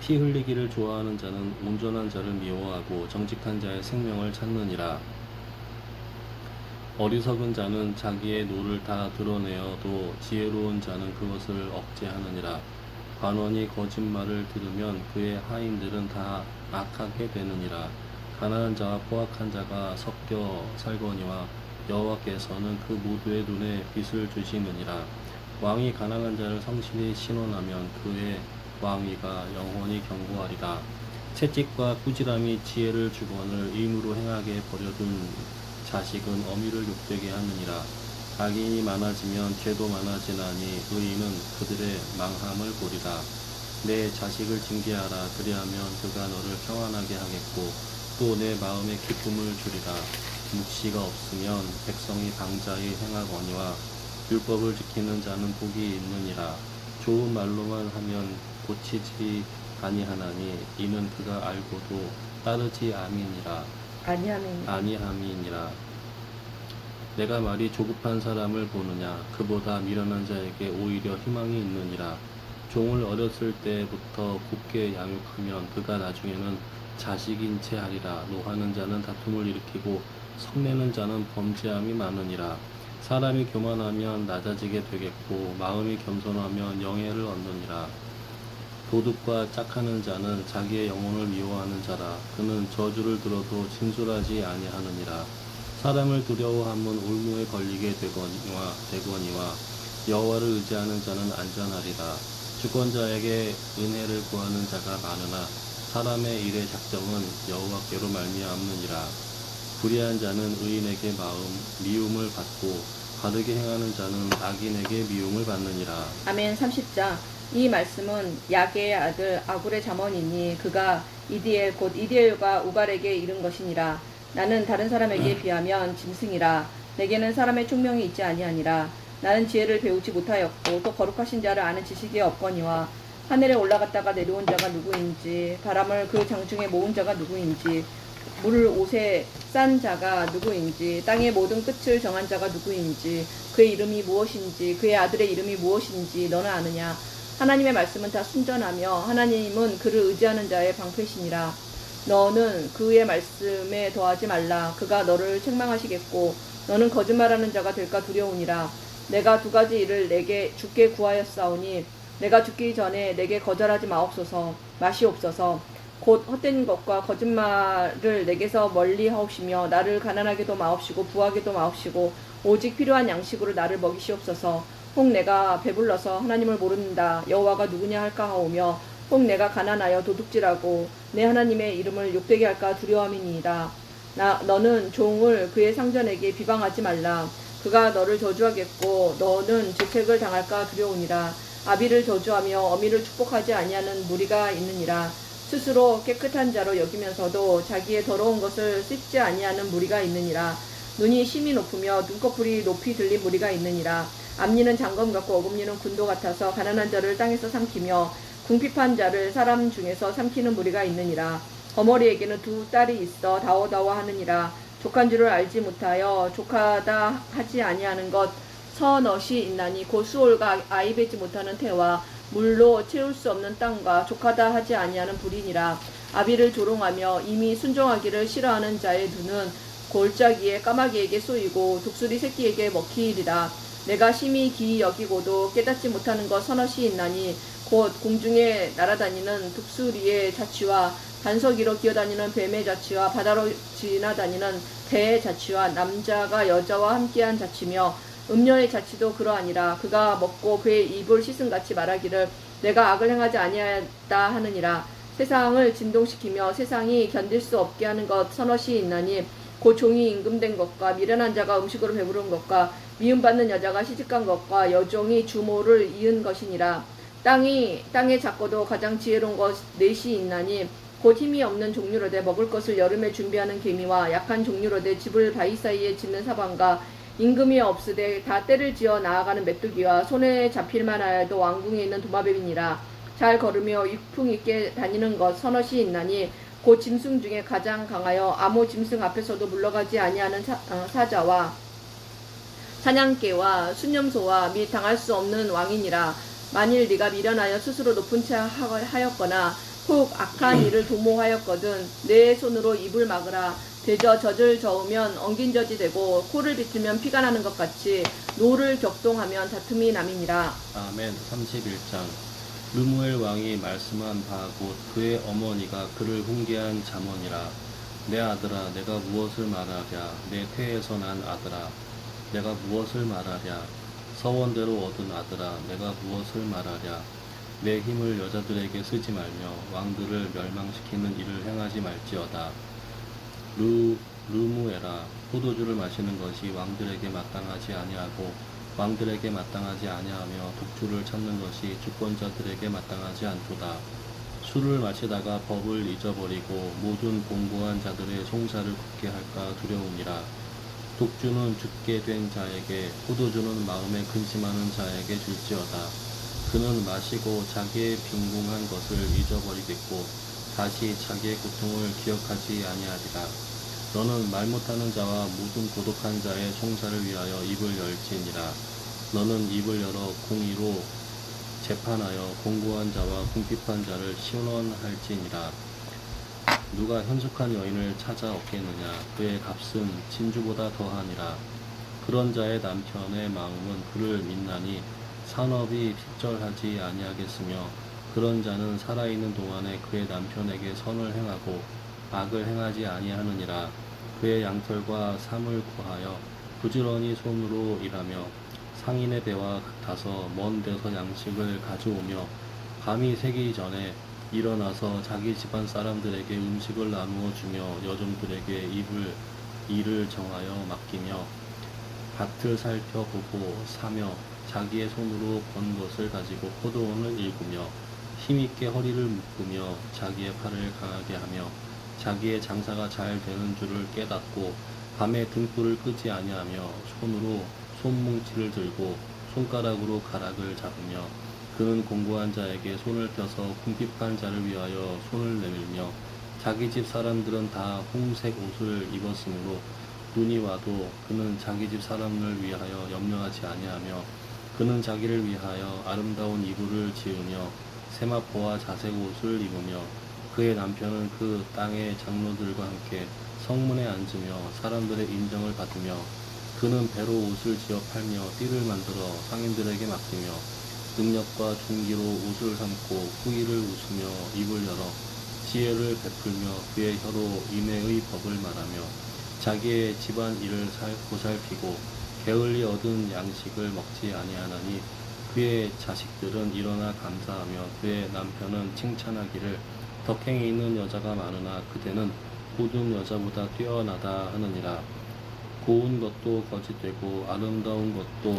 피 흘리기를 좋아하는 자는 온전한 자를 미워하고 정직한 자의 생명을 찾느니라. 어리석은 자는 자기의 노를 다 드러내어도 지혜로운 자는 그것을 억제하느니라. 관원이 거짓말을 들으면 그의 하인들은 다 악하게 되느니라. 가난한 자와 포악한 자가 섞여 살거니와 여호와께서는 그 모두의 눈에 빛을 주시느니라. 왕이 가난한 자를 성실히 신원하면 그의 왕위가 영원히 견고하리라. 채찍과 꾸지람이 지혜를 주거늘 의무로 행하게 버려둔 자식은 어미를 욕되게 하느니라. 악인이 많아지면 죄도 많아지나니 의인은 그들의 망함을 보리라. 내 자식을 징계하라. 그리하면 그가 너를 평안하게 하겠고 또 내 마음에 기쁨을 주리라. 묵시가 없으면 백성이 방자히 행하거니와 율법을 지키는 자는 복이 있느니라. 좋은 말로만 하면 고치지 아니하나니 이는 그가 알고도 따르지 아니함이니라. 내가 말이 조급한 사람을 보느냐. 그보다 미련한 자에게 오히려 희망이 있느니라. 종을 어렸을 때부터 굳게 양육하면 그가 나중에는 자식인 채 하리라. 노하는 자는 다툼을 일으키고 성내는 자는 범죄함이 많으니라. 사람이 교만하면 낮아지게 되겠고 마음이 겸손하면 영예를 얻느니라. 도둑과 짝하는 자는 자기의 영혼을 미워하는 자라. 그는 저주를 들어도 진술하지 아니하느니라. 사람을 두려워하면 올무에 걸리게 되거니와 여호와를 의지하는 자는 안전하리라. 주권자에게 은혜를 구하는 자가 많으나 사람의 일의 작정은 여호와께로 말미암느니라. 불의한 자는 의인에게 미움을 받고 바르게 행하는 자는 악인에게 미움을 받느니라. 아멘. 30장. 이 말씀은 야게의 아들 아굴의 잠언이니 그가 이디엘 곧 이디엘과 우갈에게 이른 것이니라. 나는 다른 사람에게 비하면 짐승이라. 내게는 사람의 총명이 있지 아니하니라. 나는 지혜를 배우지 못하였고 또 거룩하신 자를 아는 지식이 없거니와 하늘에 올라갔다가 내려온 자가 누구인지 바람을 그 장중에 모은 자가 누구인지 물을 옷에 싼 자가 누구인지 땅의 모든 끝을 정한 자가 누구인지 그의 이름이 무엇인지 그의 아들의 이름이 무엇인지 너는 아느냐. 하나님의 말씀은 다 순전하며 하나님은 그를 의지하는 자의 방패시니라. 너는 그의 말씀에 더하지 말라. 그가 너를 책망하시겠고 너는 거짓말하는 자가 될까 두려우니라. 내가 두 가지 일을 내게 주께 구하였사오니 내가 죽기 전에 내게 거절하지 마시옵소서. 곧 헛된 것과 거짓말을 내게서 멀리 하옵시며 나를 가난하게도 마옵시고 부하게도 마옵시고 오직 필요한 양식으로 나를 먹이시옵소서. 혹 내가 배불러서 하나님을 모른다 여호와가 누구냐 할까 하오며 혹 내가 가난하여 도둑질하고 내 하나님의 이름을 욕되게 할까 두려움이니이다. 너는 종을 그의 상전에게 비방하지 말라. 그가 너를 저주하겠고 너는 죄책을 당할까 두려우니라. 아비를 저주하며 어미를 축복하지 아니하는 무리가 있느니라. 스스로 깨끗한 자로 여기면서도 자기의 더러운 것을 씻지 아니하는 무리가 있느니라. 눈이 심히 높으며 눈꺼풀이 높이 들린 무리가 있느니라. 앞니는 장검 같고 어금니는 군도 같아서 가난한 자를 땅에서 삼키며 궁핍한 자를 사람 중에서 삼키는 무리가 있느니라. 거머리에게는 두 딸이 있어 다워다워하느니라. 족한 줄을 알지 못하여 족하다 하지 아니하는 것 서넛이 있나니 곧 수올과 아이 뱉지 못하는 태와 물로 채울 수 없는 땅과 족하다 하지 아니하는 불이니라. 아비를 조롱하며 이미 순종하기를 싫어하는 자의 눈은 골짜기에 까마귀에게 쏘이고 독수리 새끼에게 먹히리라. 내가 심히 기이 여기고도 깨닫지 못하는 것 서넛이 있나니 곧 공중에 날아다니는 독수리의 자취와 반석 위로 기어다니는 뱀의 자취와 바다로 지나다니는 배의 자취와 남자가 여자와 함께한 자취며 음녀의 자취도 그러하니라. 그가 먹고 그의 입을 씻음같이 말하기를 내가 악을 행하지 아니하였다 하느니라. 세상을 진동시키며 세상이 견딜 수 없게 하는 것 서넛이 있나니 곧 종이 임금된 것과 미련한 자가 음식으로 배부른 것과 미움받는 여자가 시집간 것과 여종이 주모를 이은 것이니라. 땅에 작고도 가장 지혜로운 것 넷이 있나니 곧 힘이 없는 종류로되 먹을 것을 여름에 준비하는 개미와 약한 종류로되 집을 바위 사이에 짓는 사방과 임금이 없으되 다 때를 지어 나아가는 메뚜기와 손에 잡힐만 하여도 왕궁에 있는 도마뱀이니라. 잘 걸으며 육풍 있게 다니는 것 서넛이 있나니 곧 짐승 중에 가장 강하여 아모 짐승 앞에서도 물러가지 아니하는 사자와 사냥개와 순념소와 및 당할 수 없는 왕이니라. 만일 네가 미련하여 스스로 높은 채 하였거나 혹 악한 일을 도모하였거든 내 손으로 입을 막으라. 대저 젖을 저으면 엉긴 젖이 되고 코를 비틀면 피가 나는 것 같이 노를 격동하면 다툼이 남이니라. 아멘. 31장. 르무엘 왕이 말씀한 바 곧 그의 어머니가 그를 훈계한 잠언이라. 내 아들아 내가 무엇을 말하랴. 내 태에서 난 아들아 내가 무엇을 말하랴. 서원대로 얻은 아들아 내가 무엇을 말하랴. 내 힘을 여자들에게 쓰지 말며 왕들을 멸망시키는 일을 행하지 말지어다. 르무에라. 포도주를 마시는 것이 왕들에게 마땅하지 아니하고 왕들에게 마땅하지 아니하며 독주를 찾는 것이 주권자들에게 마땅하지 않도다. 술을 마시다가 법을 잊어버리고 모든 공고한 자들의 송사를 굽게 할까 두려우니라. 독주는 죽게 된 자에게 포도주는 마음에 근심하는 자에게 줄지어다. 그는 마시고 자기의 빈궁한 것을 잊어버리겠고 다시 자기의 고통을 기억하지 아니하리라. 너는 말 못하는 자와 모든 고독한 자의 송사를 위하여 입을 열지니라. 너는 입을 열어 공의로 재판하여 공고한 자와 궁핍한 자를 신원할지니라. 누가 현숙한 여인을 찾아 얻겠느냐. 그의 값은 진주보다 더하니라. 그런 자의 남편의 마음은 그를 믿나니 산업이 핍절하지 아니하겠으며 그런 자는 살아있는 동안에 그의 남편에게 선을 행하고 악을 행하지 아니하느니라. 그의 양털과 삼을 구하여 부지런히 손으로 일하며 상인의 배와 같아서 먼 데서 양식을 가져오며 밤이 새기 전에 일어나서 자기 집안 사람들에게 음식을 나누어 주며 여종들에게 일을 정하여 맡기며 밭을 살펴보고 사며 자기의 손으로 번 것을 가지고 포도원을 일구며 힘있게 허리를 묶으며 자기의 팔을 강하게 하며 자기의 장사가 잘 되는 줄을 깨닫고 밤에 등불을 끄지 아니하며 손으로 손뭉치를 들고 손가락으로 가락을 잡으며 그는 공고한 자에게 손을 펴서 궁핍한 자를 위하여 손을 내밀며 자기 집 사람들은 다 홍색 옷을 입었으므로 눈이 와도 그는 자기 집 사람을 위하여 염려하지 아니하며 그는 자기를 위하여 아름다운 이불을 지으며 세마포와 자색 옷을 입으며 그의 남편은 그 땅의 장로들과 함께 성문에 앉으며 사람들의 인정을 받으며 그는 배로 옷을 지어 팔며 띠를 만들어 상인들에게 맡기며 능력과 종기로 옷을 삼고 후일을 웃으며 입을 열어 지혜를 베풀며 그의 혀로 임해의 법을 말하며 자기의 집안 일을 보살피고 게을리 얻은 양식을 먹지 아니하나니 그의 자식들은 일어나 감사하며 그의 남편은 칭찬하기를 덕행이 있는 여자가 많으나 그대는 모든 여자보다 뛰어나다 하느니라. 고운 것도 거짓되고 아름다운 것도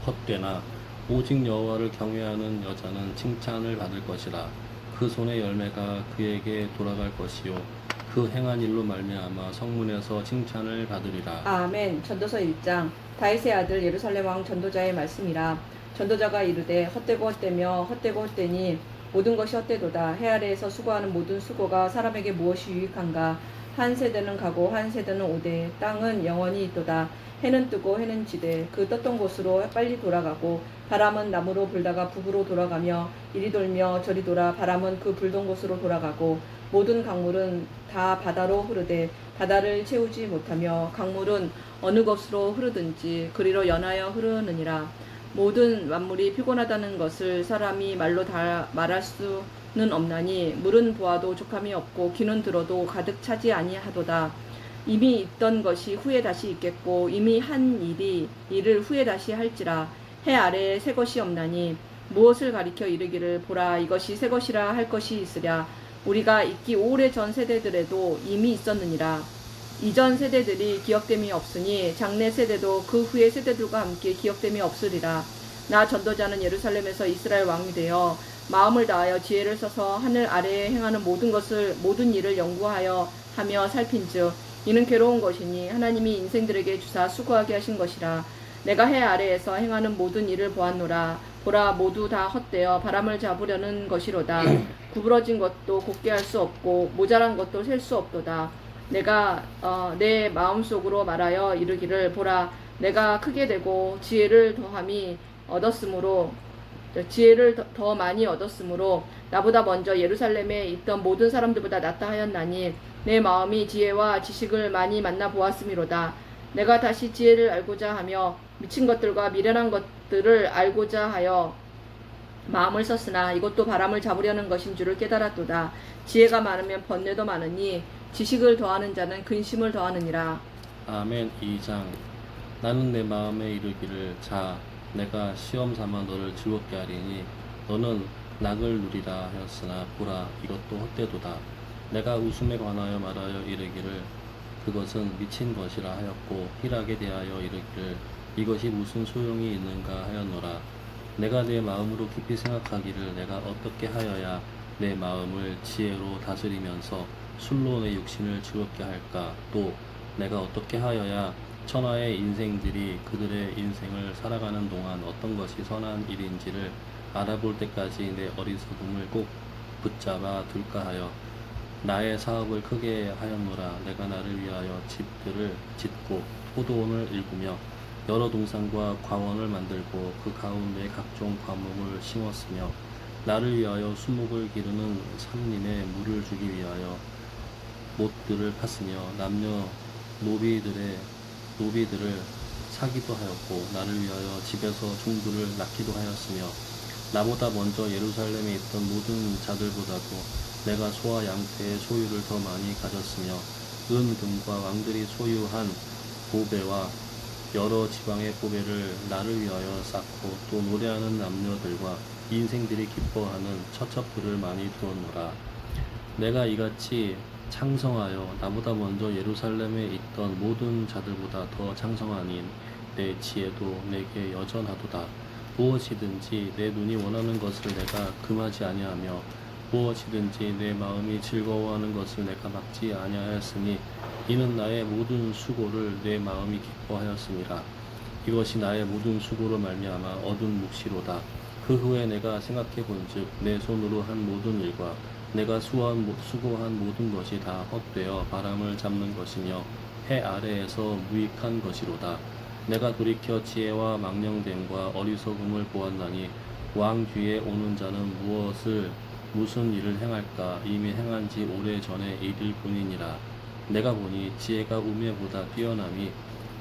헛되나 오직 여호와를 경외하는 여자는 칭찬을 받을 것이라. 그 손의 열매가 그에게 돌아갈 것이요 그 행한 일로 말미암아 성문에서 칭찬을 받으리라. 아멘. 전도서 1장. 다윗의 아들 예루살렘 왕 전도자의 말씀이라. 전도자가 이르되 헛되고 헛되며 헛되고 헛되니 모든 것이 헛되도다. 해 아래에서 수고하는 모든 수고가 사람에게 무엇이 유익한가. 한 세대는 가고 한 세대는 오되 땅은 영원히 있도다. 해는 뜨고 해는 지되 그 떴던 곳으로 빨리 돌아가고 바람은 남으로 불다가 북으로 돌아가며 이리 돌며 저리 돌아 바람은 그 불던 곳으로 돌아가고 모든 강물은 다 바다로 흐르되 바다를 채우지 못하며 강물은 어느 곳으로 흐르든지 그리로 연하여 흐르느니라. 모든 만물이 피곤하다는 것을 사람이 말로 다 말할 수는 없나니 물은 보아도 족함이 없고 귀는 들어도 가득 차지 아니하도다. 이미 있던 것이 후에 다시 있겠고 이미 한 일을 후에 다시 할지라. 해 아래에 새 것이 없나니 무엇을 가리켜 이르기를 보라 이것이 새 것이라 할 것이 있으랴. 우리가 있기 오래전 세대들에도 이미 있었느니라. 이전 세대들이 기억됨이 없으니 장래 세대도 그 후의 세대들과 함께 기억됨이 없으리라. 나 전도자는 예루살렘에서 이스라엘 왕이 되어 마음을 다하여 지혜를 써서 하늘 아래에 행하는 모든 일을 연구하여 하며 살핀즉 이는 괴로운 것이니 하나님이 인생들에게 주사 수고하게 하신 것이라. 내가 해 아래에서 행하는 모든 일을 보았노라. 보라 모두 다 헛되어 바람을 잡으려는 것이로다. 구부러진 것도 곱게 할 수 없고 모자란 것도 셀 수 없도다. 내가 내 마음속으로 말하여 이르기를 보라 내가 크게 되고 지혜를 더 많이 얻었으므로 나보다 먼저 예루살렘에 있던 모든 사람들보다 낫다 하였나니 내 마음이 지혜와 지식을 많이 만나 보았음이로다. 내가 다시 지혜를 알고자 하며 미친 것들과 미련한 것들을 알고자 하여 마음을 썼으나 이것도 바람을 잡으려는 것인 줄을 깨달았도다. 지혜가 많으면 번뇌도 많으니 지식을 더하는 자는 근심을 더하느니라. 아멘. 2장. 나는 내 마음에 이르기를 자 내가 시험 삼아 너를 즐겁게 하리니 너는 낙을 누리라 하였으나 보라 이것도 헛되도다. 내가 웃음에 관하여 말하여 이르기를 그것은 미친 것이라 하였고 희락에 대하여 이르기를 이것이 무슨 소용이 있는가 하였노라. 내가 내 마음으로 깊이 생각하기를 내가 어떻게 하여야 내 마음을 지혜로 다스리면서 술로 내 육신을 즐겁게 할까. 또 내가 어떻게 하여야 천하의 인생들이 그들의 인생을 살아가는 동안 어떤 것이 선한 일인지를 알아볼 때까지 내 어리석음을 꼭 붙잡아 둘까 하여 나의 사업을 크게 하였노라. 내가 나를 위하여 집들을 짓고 포도원을 일구며 여러 동산과 과원을 만들고 그 가운데 각종 과목을 심었으며 나를 위하여 수목을 기르는 삼림에 물을 주기 위하여 못들을 팠으며 남녀 노비들을 사기도 하였고 나를 위하여 집에서 종들을 낳기도 하였으며 나보다 먼저 예루살렘에 있던 모든 자들보다도 내가 소와 양떼의 소유를 더 많이 가졌으며 금과 왕들이 소유한 보배와 여러 지방의 보배를 나를 위하여 쌓고 또 노래하는 남녀들과 인생들이 기뻐하는 처첩들을 많이 두었노라. 내가 이같이 창성하여 나보다 먼저 예루살렘에 있던 모든 자들보다 더 창성하니 내 지혜도 내게 여전하도다. 무엇이든지 내 눈이 원하는 것을 내가 금하지 아니하며 무엇이든지 내 마음이 즐거워하는 것을 내가 막지 아니하였으니 이는 나의 모든 수고를 내 마음이 기뻐하였음이라. 이것이 나의 모든 수고로 말미암아 얻은 묵시로다. 그 후에 내가 생각해 본즉 내 손으로 한 모든 일과 내가 수고한 모든 것이 다 헛되어 바람을 잡는 것이며 해 아래에서 무익한 것이로다. 내가 돌이켜 지혜와 망령됨과 어리석음을 보았나니 왕 뒤에 오는 자는 무슨 일을 행할까 이미 행한 지 오래 전의 일일 뿐이니라. 내가 보니 지혜가 우매보다 뛰어남이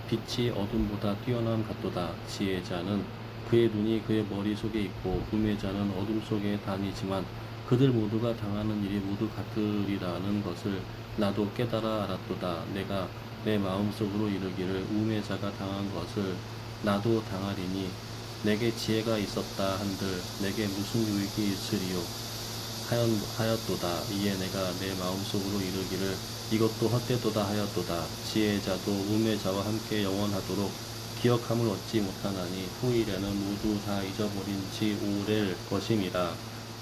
빛이 어둠보다 뛰어남 같도다. 지혜자는 그의 눈이 그의 머릿속에 있고 우매자는 어둠 속에 다니지만 그들 모두가 당하는 일이 모두 같으리라는 것을 나도 깨달아 알았도다. 내가 내 마음속으로 이르기를 우매자가 당한 것을 나도 당하리니 내게 지혜가 있었다 한들 내게 무슨 유익이 있으리요 하였도다. 이에 내가 내 마음속으로 이르기를 이것도 헛되도다 하였도다. 지혜자도 우매자와 함께 영원하도록 기억함을 얻지 못하나니 후일에는 모두 다 잊어버린 지 오래일 것임이라.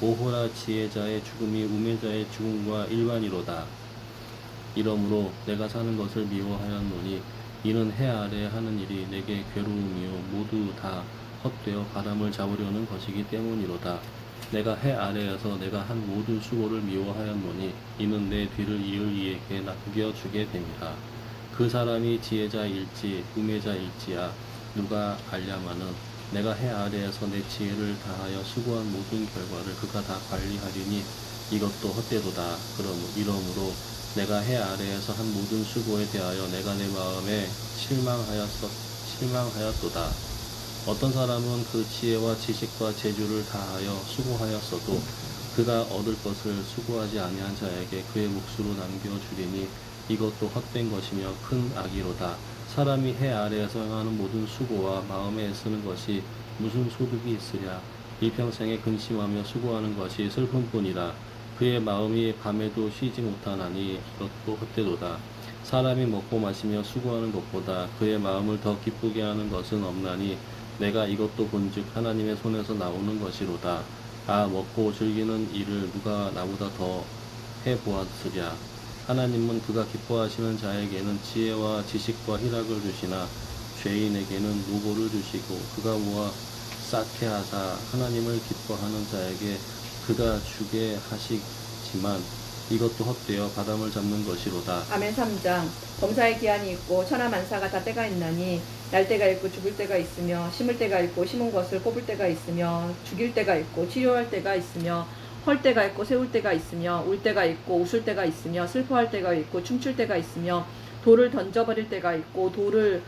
오호라 지혜자의 죽음이 우매자의 죽음과 일반이로다. 이러므로 내가 사는 것을 미워하였노니 이는 해 아래 하는 일이 내게 괴로움이요 모두 다 헛되어 바람을 잡으려는 것이기 때문이로다. 내가 해 아래에서 내가 한 모든 수고를 미워하였노니 이는 내 뒤를 이을 이에게 남겨주게 됨이라. 그 사람이 지혜자일지 우매자일지야 누가 알랴마는 내가 해 아래에서 내 지혜를 다하여 수고한 모든 결과를 그가 다 관리하리니 이것도 헛되도다. 이러므로 내가 해 아래에서 한 모든 수고에 대하여 내가 내 마음에 실망하였도다. 어떤 사람은 그 지혜와 지식과 재주를 다하여 수고하였어도 그가 얻을 것을 수고하지 아니한 자에게 그의 몫으로 남겨주리니 이것도 헛된 것이며 큰 악이로다. 사람이 해 아래에서 행하는 모든 수고와 마음에 애쓰는 것이 무슨 소득이 있으랴. 일평생에 근심하며 수고하는 것이 슬픔뿐이라. 그의 마음이 밤에도 쉬지 못하나니 이것도 헛되도다. 사람이 먹고 마시며 수고하는 것보다 그의 마음을 더 기쁘게 하는 것은 없나니 내가 이것도 본즉 하나님의 손에서 나오는 것이로다. 먹고 즐기는 일을 누가 나보다 더 해보았으랴. 하나님은 그가 기뻐하시는 자에게는 지혜와 지식과 희락을 주시나 죄인에게는 노고를 주시고 그가 모아 쌓게 하사 하나님을 기뻐하는 자에게 그가 주게 하시지만 이것도 헛되어 바람을 잡는 것이로다. 아멘. 3장. 범사의 기한이 있고 천하만사가 다 때가 있나니 날 때가 있고 죽을 때가 있으며 심을 때가 있고 심은 것을 뽑을 때가 있으며 죽일 때가 있고 치료할 때가 있으며 헐 때가 있고 세울 때가 있으며 울 때가 있고 웃을 때가 있으며 슬퍼할 때가 있고 춤출 때가 있으며 돌을 던져버릴 때가 있고 돌을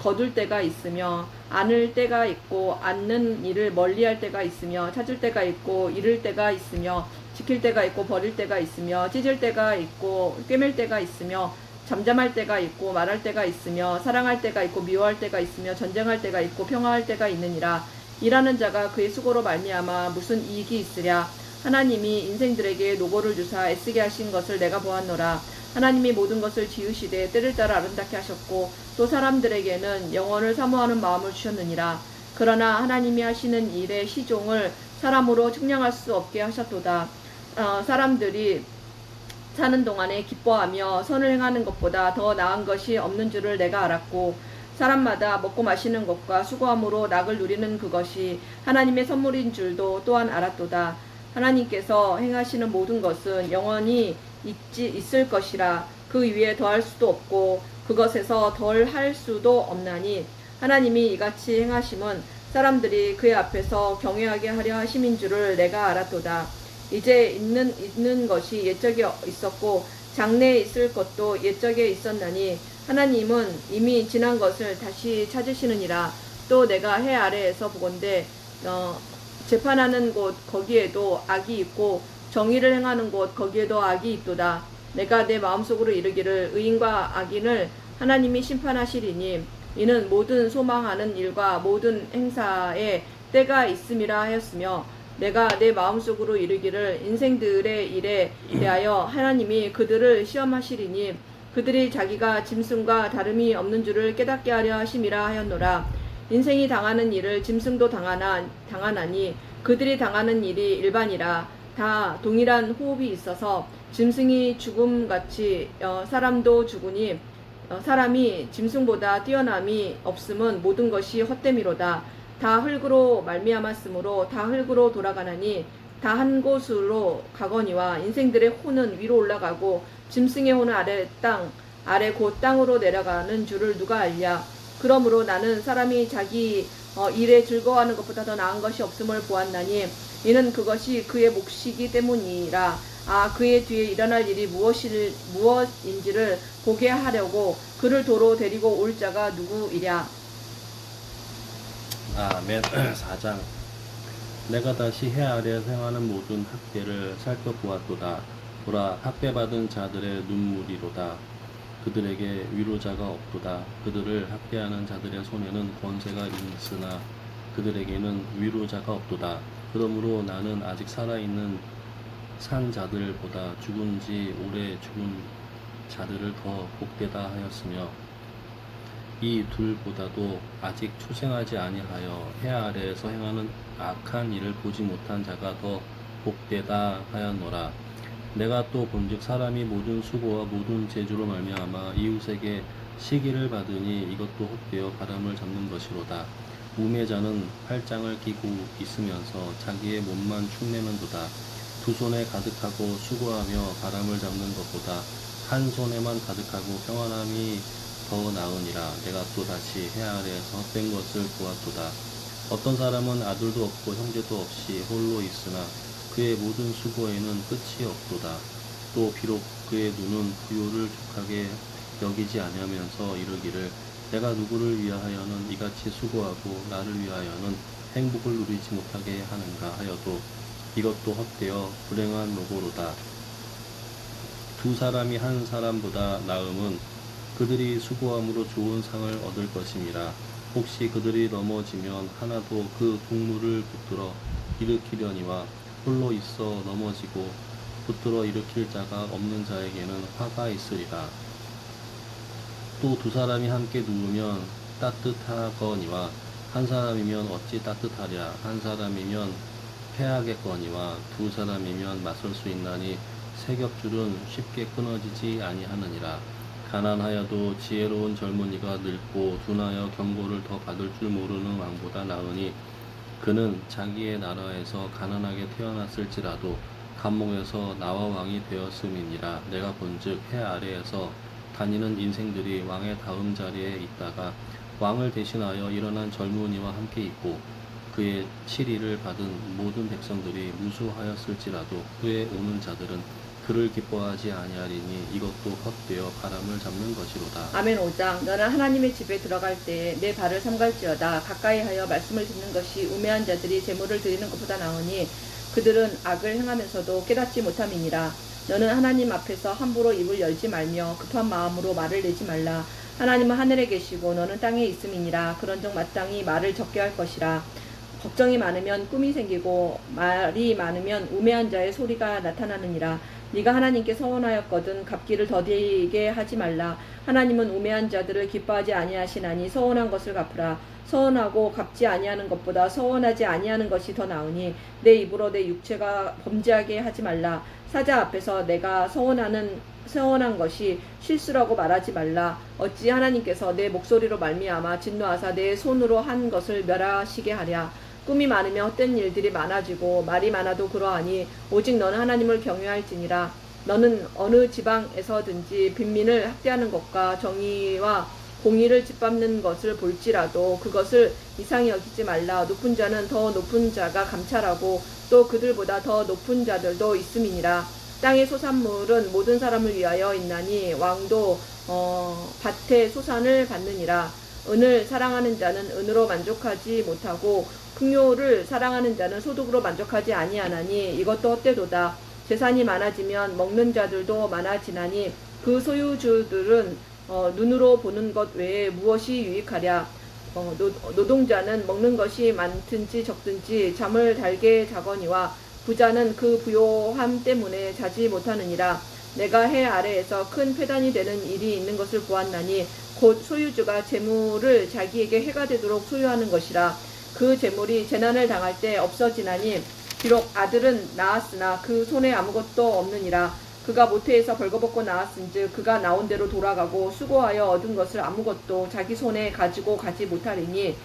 거둘 때가 있으며 안을 때가 있고 앉는 일을 멀리할 때가 있으며 찾을 때가 있고 잃을 때가 있으며 지킬 때가 있고 버릴 때가 있으며 찢을 때가 있고 꿰맬 때가 있으며 잠잠할 때가 있고 말할 때가 있으며 사랑할 때가 있고 미워할 때가 있으며 전쟁할 때가 있고 평화할 때가 있느니라. 일하는 자가 그의 수고로 말미암아 무슨 이익이 있으랴. 하나님이 인생들에게 노고를 주사 애쓰게 하신 것을 내가 보았노라. 하나님이 모든 것을 지으시되 때를 따라 아름답게 하셨고 또 사람들에게는 영원을 사모하는 마음을 주셨느니라. 그러나 하나님이 하시는 일의 시종을 사람으로 측량할 수 없게 하셨도다. 사람들이 사는 동안에 기뻐하며 선을 행하는 것보다 더 나은 것이 없는 줄을 내가 알았고 사람마다 먹고 마시는 것과 수고함으로 낙을 누리는 그것이 하나님의 선물인 줄도 또한 알았도다. 하나님께서 행하시는 모든 것은 영원히 있을 것이라. 그 위에 더할 수도 없고 그것에서 덜 할 수도 없나니 하나님이 이같이 행하심은 사람들이 그의 앞에서 경외하게 하려 하심인 줄을 내가 알았도다. 이제 있는 것이 옛적에 있었고 장래에 있을 것도 옛적에 있었나니 하나님은 이미 지난 것을 다시 찾으시느니라. 또 내가 해 아래에서 보건대 재판하는 곳 거기에도 악이 있고 정의를 행하는 곳 거기에도 악이 있도다. 내가 내 마음속으로 이르기를 의인과 악인을 하나님이 심판하시리니 이는 모든 소망하는 일과 모든 행사에 때가 있음이라 하였으며 내가 내 마음속으로 이르기를 인생들의 일에 대하여 하나님이 그들을 시험하시리니 그들이 자기가 짐승과 다름이 없는 줄을 깨닫게 하려 하심이라 하였노라. 인생이 당하는 일을 짐승도 당하나니 그들이 당하는 일이 일반이라. 다 동일한 호흡이 있어서 짐승이 죽음같이 사람도 죽으니 사람이 짐승보다 뛰어남이 없음은 모든 것이 헛됨이로다. 다 흙으로 말미암았으므로 다 흙으로 돌아가나니 다 한 곳으로 가거니와 인생들의 혼은 위로 올라가고 짐승의 혼은 아래 곧 땅으로 내려가는 줄을 누가 알랴. 그러므로 나는 사람이 자기 일에 즐거워하는 것보다 더 나은 것이 없음을 보았나니 이는 그것이 그의 몫이기 때문이라. 그의 뒤에 일어날 일이 무엇인지를 보게 하려고 그를 도로 데리고 올 자가 누구이랴. 아멘. 4장. 내가 다시 해 아래에서 행하는 모든 학대를 살펴보았도다. 보라, 학대받은 자들의 눈물이로다. 그들에게 위로자가 없도다. 그들을 학대하는 자들의 손에는 권세가 있으나 그들에게는 위로자가 없도다. 그러므로 나는 아직 살아있는 산 자들보다 죽은 지 오래 죽은 자들을 더 복되다 하였으며 이 둘보다도 아직 출생하지 아니하여 해 아래에서 행하는 악한 일을 보지 못한 자가 더 복되다 하였노라. 내가 또 본즉 사람이 모든 수고와 모든 재주로 말미암아 이웃에게 시기를 받으니 이것도 헛되어 바람을 잡는 것이로다. 우매자는 팔짱을 끼고 있으면서 자기의 몸만 축내는도다. 두 손에 가득하고 수고하며 바람을 잡는 것보다 한 손에만 가득하고 평안함이 더 나으니라. 내가 또 다시 해 아래에서 헛된 것을 보았도다. 어떤 사람은 아들도 없고 형제도 없이 홀로 있으나 그의 모든 수고에는 끝이 없도다. 또 비록 그의 눈은 부요를 족하게 여기지 아니하면서 이르기를 내가 누구를 위하여는 이같이 수고하고 나를 위하여는 행복을 누리지 못하게 하는가 하여도 이것도 헛되어 불행한 노고로다. 두 사람이 한 사람보다 나음은 그들이 수고함으로 좋은 상을 얻을 것임이라. 혹시 그들이 넘어지면 하나도 그 국물을 붙들어 일으키려니와 홀로 있어 넘어지고 붙들어 일으킬 자가 없는 자에게는 화가 있으리라. 또 두 사람이 함께 누우면 따뜻하거니와 한 사람이면 어찌 따뜻하랴. 한 사람이면 패하겠거니와 두 사람이면 맞설 수 있나니 세 겹줄은 쉽게 끊어지지 아니하느니라. 가난하여도 지혜로운 젊은이가 늙고 둔하여 경고를 더 받을 줄 모르는 왕보다 나으니 그는 자기의 나라에서 가난하게 태어났을지라도 감옥에서 나와 왕이 되었음이니라. 내가 본즉 해 아래에서 다니는 인생들이 왕의 다음 자리에 있다가 왕을 대신하여 일어난 젊은이와 함께 있고 그의 치리를 받은 모든 백성들이 무수하였을지라도 후에 오는 자들은 그를 기뻐하지 아니하리니 이것도 헛되어 바람을 잡는 것이로다. 아멘. 5장. 너는 하나님의 집에 들어갈 때에 내 발을 삼갈지어다. 가까이 하여 말씀을 듣는 것이 우매한 자들이 제물을 드리는 것보다 나으니 그들은 악을 행하면서도 깨닫지 못함이니라. 너는 하나님 앞에서 함부로 입을 열지 말며 급한 마음으로 말을 내지 말라. 하나님은 하늘에 계시고 너는 땅에 있음이니라. 그런즉 마땅히 말을 적게 할 것이라. 걱정이 많으면 꿈이 생기고 말이 많으면 우매한 자의 소리가 나타나느니라. 네가 하나님께 서원하였거든 갚기를 더디게 하지 말라. 하나님은 우매한 자들을 기뻐하지 아니하시나니 서원한 것을 갚으라. 서원하고 갚지 아니하는 것보다 서원하지 아니하는 것이 더 나으니 내 입으로 내 육체가 범죄하게 하지 말라. 사자 앞에서 내가 서원한 것이 실수라고 말하지 말라. 어찌 하나님께서 내 목소리로 말미암아 진노하사 내 손으로 한 것을 멸하시게 하랴. 꿈이 많으면 헛된 일들이 많아지고 말이 많아도 그러하니 오직 너는 하나님을 경외할지니라. 너는 어느 지방에서든지 빈민을 학대하는 것과 정의와 공의를 짓밟는 것을 볼지라도 그것을 이상히 여기지 말라. 높은 자는 더 높은 자가 감찰하고 또 그들보다 더 높은 자들도 있음이니라. 땅의 소산물은 모든 사람을 위하여 있나니 왕도 밭의 소산을 받느니라. 은을 사랑하는 자는 은으로 만족하지 못하고 풍요를 사랑하는 자는 소득으로 만족하지 아니하나니 이것도 헛되도다. 재산이 많아지면 먹는 자들도 많아지나니 그 소유주들은 눈으로 보는 것 외에 무엇이 유익하랴. 노동자는 먹는 것이 많든지 적든지 잠을 달게 자거니와 부자는 그 부요함 때문에 자지 못하느니라. 내가 해 아래에서 큰 패단이 되는 일이 있는 것을 보았나니 곧 소유주가 재물을 자기에게 해가 되도록 소유하는 것이라. 그 재물이 재난을 당할 때 없어지나니 비록 아들은 낳았으나 그 손에 아무것도 없느니라. 그가 모태에서 벌거벗고 나왔은즉 그가 나온 대로 돌아가고 수고하여 얻은 것을 아무것도 자기 손에 가지고 가지 못하리니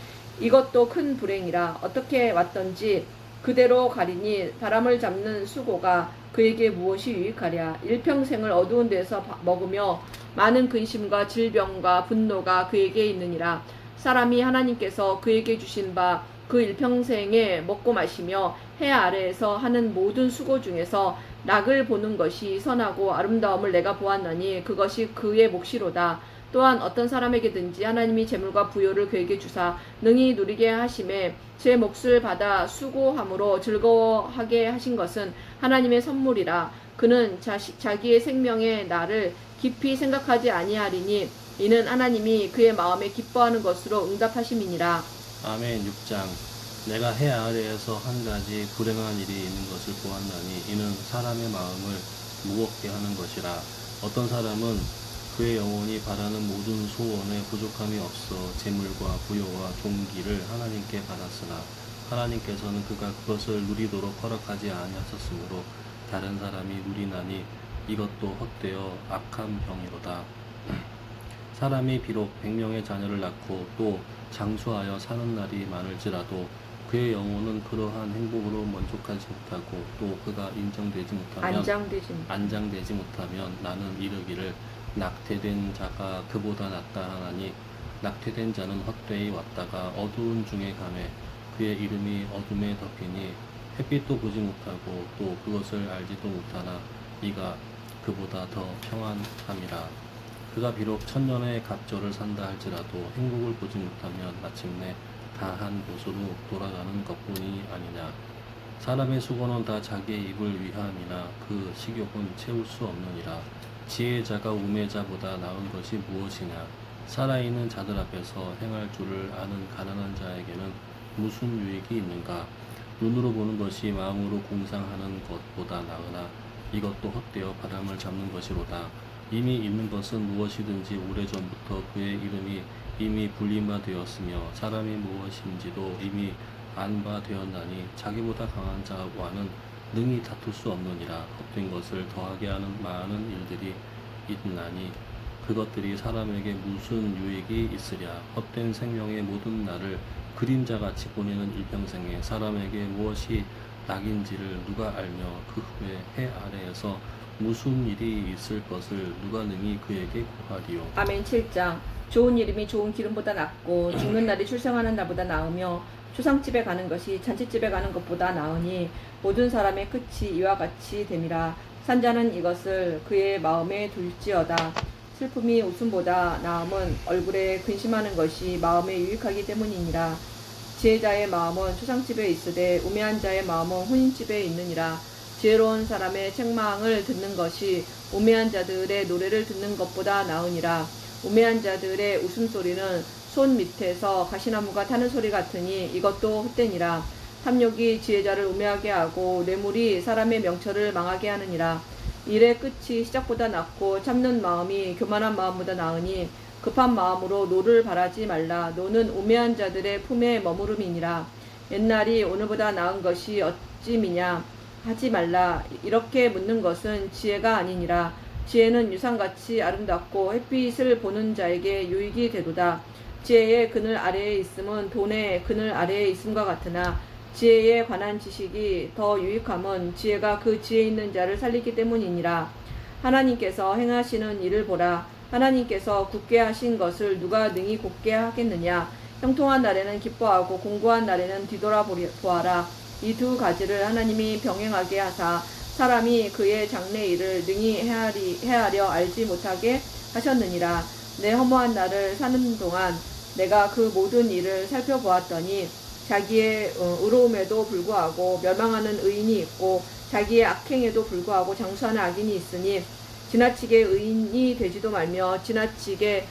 이것도 큰 불행이라. 어떻게 왔던지 그대로 가리니 바람을 잡는 수고가 그에게 무엇이 유익하랴. 일평생을 어두운 데서 먹으며 많은 근심과 질병과 분노가 그에게 있느니라. 사람이 하나님께서 그에게 주신 바 그 일평생에 먹고 마시며 해 아래에서 하는 모든 수고 중에서 낙을 보는 것이 선하고 아름다움을 내가 보았나니 그것이 그의 몫이로다. 또한 어떤 사람에게든지 하나님이 재물과 부요를 그에게 주사 능히 누리게 하심에 제 몫을 받아 수고함으로 즐거워하게 하신 것은 하나님의 선물이라. 그는 자기의 생명의 날을 깊이 생각하지 아니하리니 이는 하나님이 그의 마음에 기뻐하는 것으로 응답하심이니라. 아멘. 6장. 내가 해 아래에서 한 가지 불행한 일이 있는 것을 보았나니 이는 사람의 마음을 무겁게 하는 것이라. 어떤 사람은 그의 영혼이 바라는 모든 소원에 부족함이 없어 재물과 부요와 존귀를 하나님께 받았으나 하나님께서는 그가 그것을 누리도록 허락하지 아니하셨으므로 다른 사람이 누리나니 이것도 헛되어 악한 병이로다. 사람이 비록 100명의 자녀를 낳고 또 장수하여 사는 날이 많을지라도 그의 영혼은 그러한 행복으로 만족하지 못하고 또 그가 안장되지 못하면 나는 이르기를 낙태된 자가 그보다 낫다 하나니 낙태된 자는 헛되이 왔다가 어두운 중에 가매 그의 이름이 어둠에 덮이니 햇빛도 보지 못하고 또 그것을 알지도 못하나 이가 그보다 더 평안함이라. 그가 비록 1000년의 갑절을 산다 할지라도 행복을 보지 못하면 마침내 다한 곳으로 돌아가는 것뿐이 아니냐. 사람의 수고는 다 자기의 입을 위함이나 그 식욕은 채울 수 없느니라. 지혜자가 우매자보다 나은 것이 무엇이냐. 살아있는 자들 앞에서 행할 줄을 아는 가난한 자에게는 무슨 유익이 있는가. 눈으로 보는 것이 마음으로 공상하는 것보다 나으나 이것도 헛되어 바람을 잡는 것이로다. 이미 있는 것은 무엇이든지 오래전부터 그의 이름이 이미 불림화되었으며 사람이 무엇인지도 이미 안 바 되었나니 자기보다 강한 자와는 능히 다툴 수 없느니라. 헛된 것을 더하게 하는 많은 일들이 있나니 그것들이 사람에게 무슨 유익이 있으랴. 헛된 생명의 모든 날을 그림자같이 보내는 일평생에 사람에게 무엇이 낙인지를 누가 알며 그 후에 해 아래에서 무슨 일이 있을 것을 누가 능히 그에게 구하리요. 아멘. 7장. 좋은 이름이 좋은 기름보다 낫고 죽는 날이 출생하는 날보다 나으며 초상집에 가는 것이 잔치집에 가는 것보다 나으니 모든 사람의 끝이 이와 같이 됨이라. 산자는 이것을 그의 마음에 둘지어다. 슬픔이 웃음보다 나음은 얼굴에 근심하는 것이 마음에 유익하기 때문이니라. 지혜자의 마음은 초상집에 있으되 우매한 자의 마음은 혼인집에 있느니라. 지혜로운 사람의 책망을 듣는 것이 우매한 자들의 노래를 듣는 것보다 나으니라. 우매한 자들의 웃음소리는 손 밑에서 가시나무가 타는 소리 같으니 이것도 헛되니라. 탐욕이 지혜자를 우매하게 하고 뇌물이 사람의 명철을 망하게 하느니라. 일의 끝이 시작보다 낫고 참는 마음이 교만한 마음보다 나으니 급한 마음으로 노를 바라지 말라. 노는 우매한 자들의 품에 머무름이니라. 옛날이 오늘보다 나은 것이 어찌미냐 하지 말라. 이렇게 묻는 것은 지혜가 아니니라. 지혜는 유상같이 아름답고 햇빛을 보는 자에게 유익이 되도다. 지혜의 그늘 아래에 있음은 돈의 그늘 아래에 있음과 같으나 지혜에 관한 지식이 더 유익함은 지혜가 그 지혜 있는 자를 살리기 때문이니라. 하나님께서 행하시는 일을 보라. 하나님께서 굳게 하신 것을 누가 능히 곱게 하겠느냐. 형통한 날에는 기뻐하고 공고한 날에는 뒤돌아보아라. 이 두 가지를 하나님이 병행하게 하사 사람이 그의 장래 일을 능히 헤아려 알지 못하게 하셨느니라. 내 허무한 날을 사는 동안 내가 그 모든 일을 살펴보았더니 자기의 의로움에도 불구하고 멸망하는 의인이 있고 자기의 악행에도 불구하고 장수하는 악인이 있으니 지나치게 의인이 되지도 말며 지나치게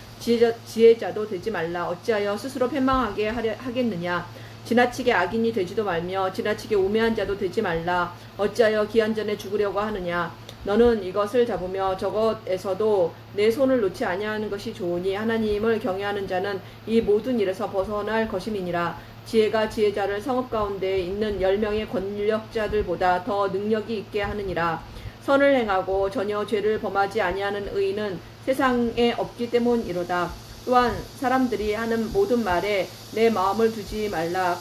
지혜자도 되지 말라. 어찌하여 스스로 패망하게 하겠느냐. 지나치게 악인이 되지도 말며 지나치게 우매한 자도 되지 말라. 어찌하여 기한 전에 죽으려고 하느냐. 너는 이것을 잡으며 저것에서도 내 손을 놓지 아니하는 것이 좋으니 하나님을 경외하는 자는 이 모든 일에서 벗어날 것임이니라. 지혜가 지혜자를 성읍 가운데 있는 10명의 권력자들보다 더 능력이 있게 하느니라. 선을 행하고 전혀 죄를 범하지 아니하는 의인은 세상에 없기 때문이로다. 또한 사람들이 하는 모든 말에 내 마음을 두지 말라.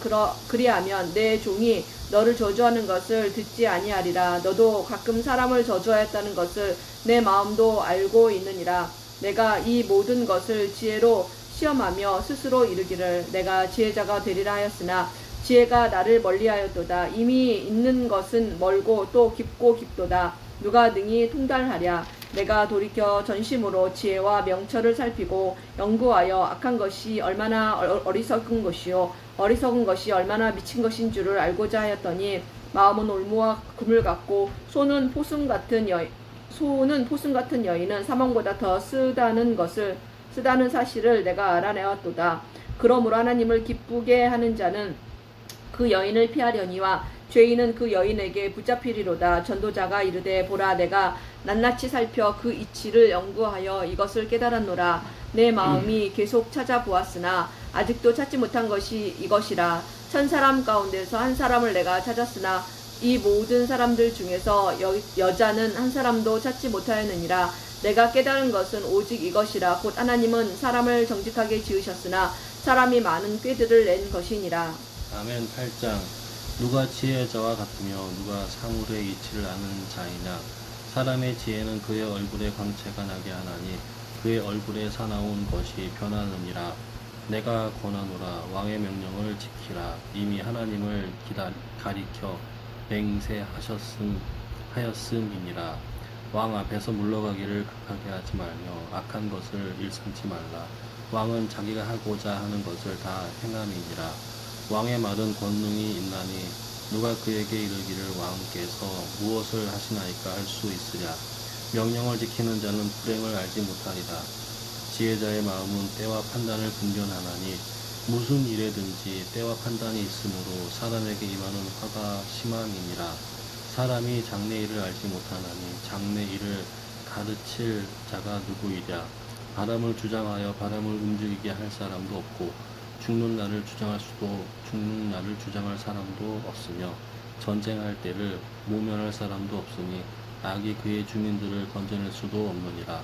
그리하면 내 종이 너를 저주하는 것을 듣지 아니하리라. 너도 가끔 사람을 저주하였다는 것을 내 마음도 알고 있느니라. 내가 이 모든 것을 지혜로 시험하며 스스로 이르기를 내가 지혜자가 되리라 하였으나 지혜가 나를 멀리하였도다. 이미 있는 것은 멀고 또 깊고 깊도다. 누가 능히 통달하랴. 내가 돌이켜 전심으로 지혜와 명철을 살피고 연구하여 악한 것이 얼마나 어리석은 것이요 어리석은 것이 얼마나 미친 것인 줄을 알고자 하였더니 마음은 올무와 금을 같고 소는 포승 같은 여인은 사망보다 더 쓰다는 사실을 내가 알아내었도다. 그러므로 하나님을 기쁘게 하는 자는 그 여인을 피하려니와 죄인은 그 여인에게 붙잡히리로다. 전도자가 이르되 보라 내가 낱낱이 살펴 그 이치를 연구하여 이것을 깨달았노라. 내 마음이 계속 찾아보았으나 아직도 찾지 못한 것이 이것이라. 1000사람 가운데서 한 사람을 내가 찾았으나 이 모든 사람들 중에서 여자는 한 사람도 찾지 못하였느니라. 내가 깨달은 것은 오직 이것이라. 곧 하나님은 사람을 정직하게 지으셨으나 사람이 많은 꾀들을 낸 것이니라. 아멘. 8장. 누가 지혜자와 같으며 누가 사물의 이치를 아는 자이냐. 사람의 지혜는 그의 얼굴에 광채가 나게 하나니 그의 얼굴에 사나운 것이 변하느니라. 내가 권하노라. 왕의 명령을 지키라. 이미 하나님을 가리켜 맹세하였음이니라. 왕 앞에서 물러가기를 급하게 하지 말며 악한 것을 일삼지 말라. 왕은 자기가 하고자 하는 것을 다 행함이니라. 왕의 말은 권능이 있나니 누가 그에게 이르기를 왕께서 무엇을 하시나이까 할 수 있으랴. 명령을 지키는 자는 불행을 알지 못하리라. 지혜자의 마음은 때와 판단을 분별하나니 무슨 일에든지 때와 판단이 있으므로 사람에게 임하는 화가 심함이니라. 사람이 장래 일을 알지 못하나니 장래 일을 가르칠 자가 누구이랴. 바람을 주장하여 바람을 움직이게 할 사람도 없고 죽는 날을 주장할 사람도 없으며 전쟁할 때를 모면할 사람도 없으니 악이 그의 주민들을 건져낼 수도 없느니라.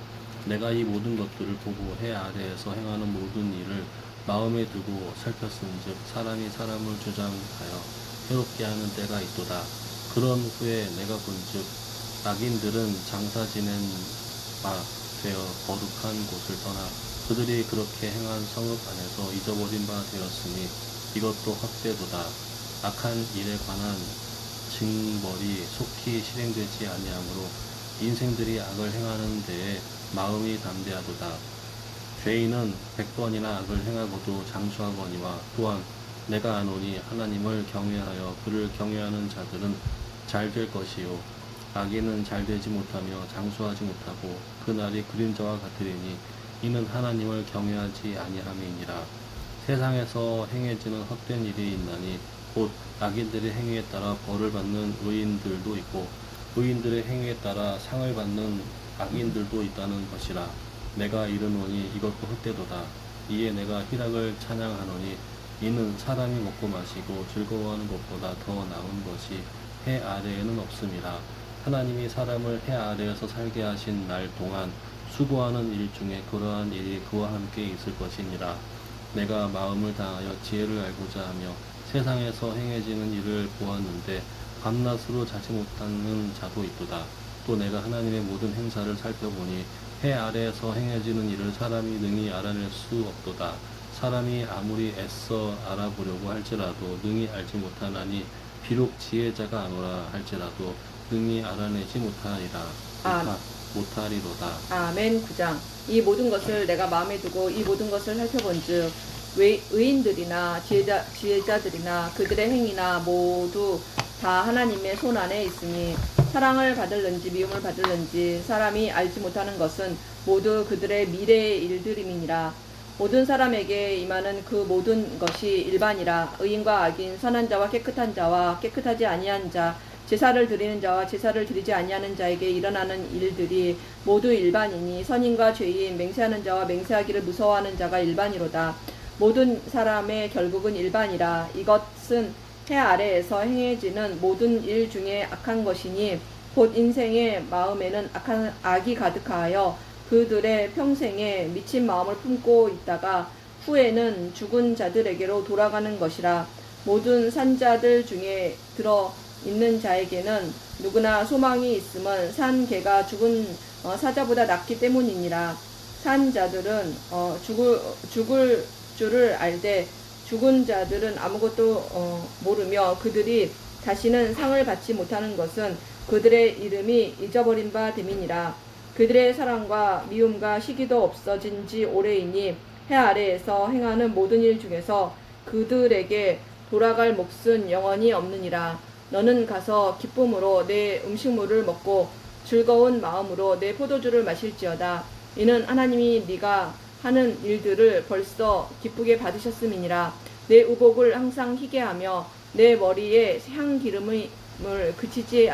내가 이 모든 것들을 보고 해 아래에서 행하는 모든 일을 마음에 두고 살폈은즉 사람이 사람을 주장하여 해롭게 하는 때가 있도다. 그런 후에 내가 본즉 악인들은 장사 지낸 바 되어 거룩한 곳을 떠나 그들이 그렇게 행한 성읍 안에서 잊어버린 바 되었으니 이것도 헛되도다. 악한 일에 관한 징벌이 속히 실행되지 아니하므로 인생들이 악을 행하는 데에 마음이 담대하도다. 죄인은 100번이나 악을 행하고도 장수하거니와 또한 내가 아노니 하나님을 경외하여 그를 경외하는 자들은 잘 될 것이요 악인은 잘 되지 못하며 장수하지 못하고 그날이 그림자와 같으리니 이는 하나님을 경외하지 아니함이니라. 세상에서 행해지는 헛된 일이 있나니 곧 악인들의 행위에 따라 벌을 받는 의인들도 있고 의인들의 행위에 따라 상을 받는 악인들도 있다는 것이라. 내가 이르노니 이것도 헛되도다. 이에 내가 희락을 찬양하노니 이는 사람이 먹고 마시고 즐거워하는 것보다 더 나은 것이 해 아래에는 없음이라. 하나님이 사람을 해 아래에서 살게 하신 날 동안 수고하는 일 중에 그러한 일이 그와 함께 있을 것이니라. 내가 마음을 다하여 지혜를 알고자 하며 세상에서 행해지는 일을 보았는데 밤낮으로 자지 못하는 자도 있도다. 또 내가 하나님의 모든 행사를 살펴보니 해 아래에서 행해지는 일을 사람이 능히 알아낼 수 없도다. 사람이 아무리 애써 알아보려고 할지라도 능히 알지 못하나니 비록 지혜자가 아노라 할지라도 능히 알아내지 못하리로다. 아멘. 9장. 이 모든 것을 내가 마음에 두고 이 모든 것을 살펴본즉 의인들이나 지혜자들이나 그들의 행위나 모두 다 하나님의 손 안에 있으니 사랑을 받을는지 미움을 받을는지 사람이 알지 못하는 것은 모두 그들의 미래의 일들임이니라. 모든 사람에게 임하는 그 모든 것이 일반이라. 의인과 악인, 선한 자와 깨끗한 자와 깨끗하지 아니한 자, 제사를 드리는 자와 제사를 드리지 아니하는 자에게 일어나는 일들이 모두 일반이니 선인과 죄인, 맹세하는 자와 맹세하기를 무서워하는 자가 일반이로다. 모든 사람의 결국은 일반이라. 이것은 해 아래에서 행해지는 모든 일 중에 악한 것이니 곧 인생의 마음에는 악이 가득하여 그들의 평생에 미친 마음을 품고 있다가 후에는 죽은 자들에게로 돌아가는 것이라. 모든 산자들 중에 들어 있는 자에게는 누구나 소망이 있음은 산 개가 죽은 사자보다 낫기 때문이니라. 산 자들은 죽을 줄을 알되 죽은 자들은 아무것도 모르며 그들이 다시는 상을 받지 못하는 것은 그들의 이름이 잊어버린 바 됨이니라. 그들의 사랑과 미움과 시기도 없어진 지 오래이니 해 아래에서 행하는 모든 일 중에서 그들에게 돌아갈 몫은 영원히 없느니라. 너는 가서 기쁨으로 내 음식물을 먹고 즐거운 마음으로 내 포도주를 마실지어다. 이는 하나님이 네가 하는 일들을 벌써 기쁘게 받으셨음이니라. 내 의복을 항상 희게 하며 내 머리에 향기름을 그치지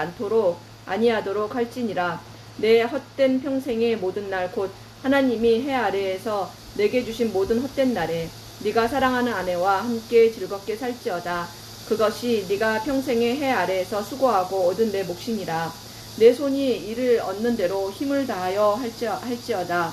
아니하도록 할지니라. 내 헛된 평생의 모든 날 곧 하나님이 해 아래에서 내게 주신 모든 헛된 날에 네가 사랑하는 아내와 함께 즐겁게 살지어다. 그것이 네가 평생의 해 아래에서 수고하고 얻은 내 몫이니라. 내 손이 이를 얻는 대로 힘을 다하여 할지어다.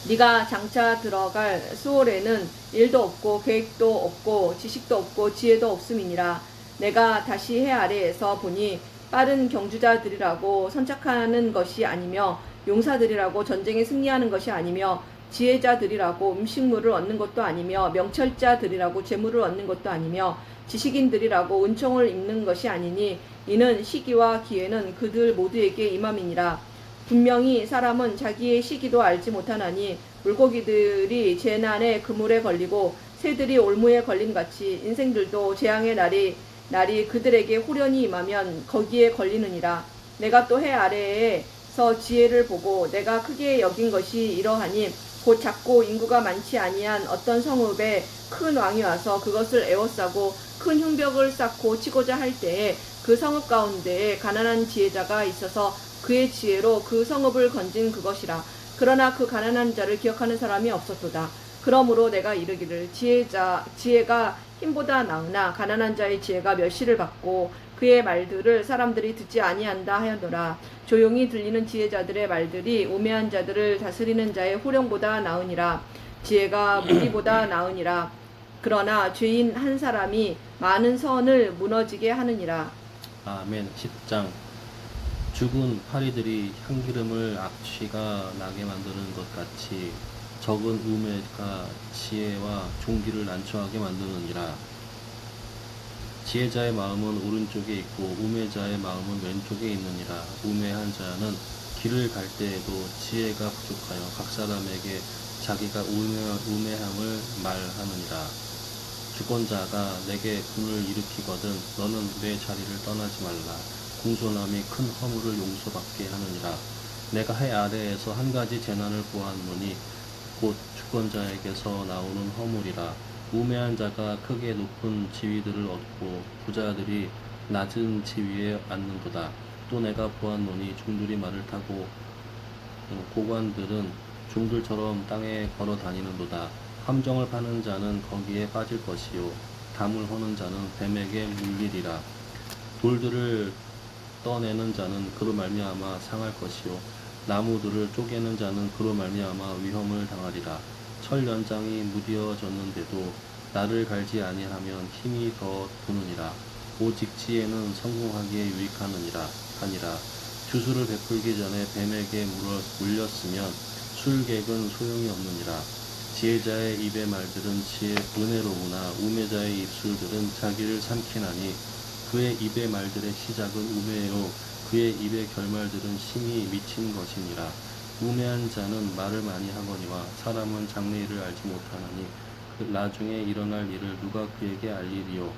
네가 장차 들어갈 수월에는 일도 없고 계획도 없고 지식도 없고 지혜도 없음이니라. 내가 다시 해 아래에서 보니 빠른 경주자들이라고 선착하는 것이 아니며 용사들이라고 전쟁에 승리하는 것이 아니며 지혜자들이라고 음식물을 얻는 것도 아니며 명철자들이라고 재물을 얻는 것도 아니며 지식인들이라고 은총을 입는 것이 아니니 이는 시기와 기회는 그들 모두에게 임함이니라. 분명히 사람은 자기의 시기도 알지 못하나니 물고기들이 재난의 그물에 걸리고 새들이 올무에 걸림같이 인생들도 재앙의 날이 그들에게 후련히 임하면 거기에 걸리느니라. 내가 또 해 아래에서 지혜를 보고 내가 크게 여긴 것이 이러하니 곧 작고 인구가 많지 아니한 어떤 성읍에 큰 왕이 와서 그것을 에워싸고 큰 흉벽을 쌓고 치고자 할 때에 그 성읍 가운데에 가난한 지혜자가 있어서 그의 지혜로 그 성읍을 건진 그것이라. 그러나 그 가난한 자를 기억하는 사람이 없었도다. 그러므로 내가 이르기를 지혜가 힘보다 나으나 가난한 자의 지혜가 멸시를 받고 그의 말들을 사람들이 듣지 아니한다 하였노라. 조용히 들리는 지혜자들의 말들이 우매한 자들을 다스리는 자의 호령보다 나으니라. 지혜가 무기보다 나으니라. 그러나 죄인 한 사람이 많은 선을 무너지게 하느니라. 아멘. 10장. 죽은 파리들이 향기름을 악취가 나게 만드는 것 같이 적은 우매가 지혜와 종기를 난처하게 만드느니라. 지혜자의 마음은 오른쪽에 있고 우매자의 마음은 왼쪽에 있느니라. 우매한 자는 길을 갈 때에도 지혜가 부족하여 각 사람에게 자기가 우매함을 말하느니라. 주권자가 내게 분을 일으키거든 너는 내 자리를 떠나지 말라. 공손함이 큰 허물을 용서받게 하느니라. 내가 해 아래에서 한 가지 재난을 보았노니 곧 주권자에게서 나오는 허물이라. 우매한 자가 크게 높은 지위들을 얻고 부자들이 낮은 지위에 앉는도다. 또 내가 보았노니 종들이 말을 타고 고관들은 종들처럼 땅에 걸어 다니는도다. 함정을 파는 자는 거기에 빠질 것이요 담을 허는 자는 뱀에게 물리리라. 돌들을 떠내는 자는 그로 말미암아 상할 것이요 나무들을 쪼개는 자는 그로 말미암아 위험을 당하리라. 철 연장이 무뎌졌는데도 나를 갈지 아니하면 힘이 더 드느니라. 오직 지혜는 성공하기에 유익하느니라 하니라. 주술을 베풀기 전에 뱀에게 물렸으면 술객은 소용이 없느니라. 지혜자의 입의 말들은 은혜로우나 우매자의 입술들은 자기를 삼키나니 그의 입의 말들의 시작은 우매요 그의 입의 결말들은 심히 미친 것이니라. 우매한 자는 말을 많이 하거니와 사람은 장래일을 알지 못하나니 나중에 일어날 일을 누가 그에게 알리리요.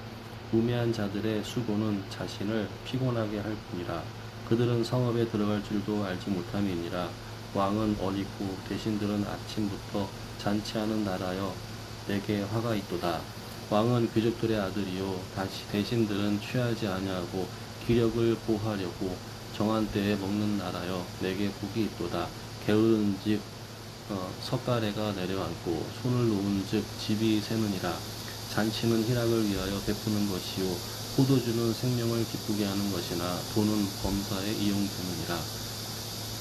우매한 자들의 수고는 자신을 피곤하게 할 뿐이라. 그들은 성읍에 들어갈 줄도 알지 못함이니라. 왕은 어리고 대신들은 아침부터 잔치하는 나라여 내게 화가 있도다. 왕은 귀족들의 아들이요 다시 대신들은 취하지 아니하고 기력을 보하려고 정한 때에 먹는 나라여 내게 복이 있도다. 게으른즉 석가래가 내려앉고 손을 놓은즉 집이 새느니라. 잔치는 희락을 위하여 베푸는 것이요 포도주는 생명을 기쁘게 하는 것이나 돈은 범사에 이용되느니라.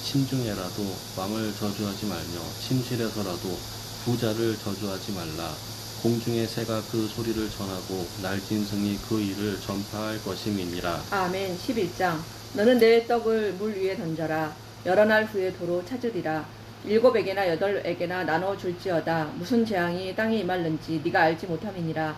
심중에라도 왕을 저주하지 말며 침실에서라도 부자를 저주하지 말라. 공중의 새가 그 소리를 전하고 날진 승이 그 일을 전파할 것임이니라. 아멘. 11장. 너는 내 떡을 물 위에 던져라. 여러 날 후에 도로 찾으리라. 7에게나 8에게나 나눠 줄지어다. 무슨 재앙이 땅에 임할는지 네가 알지 못함이니라.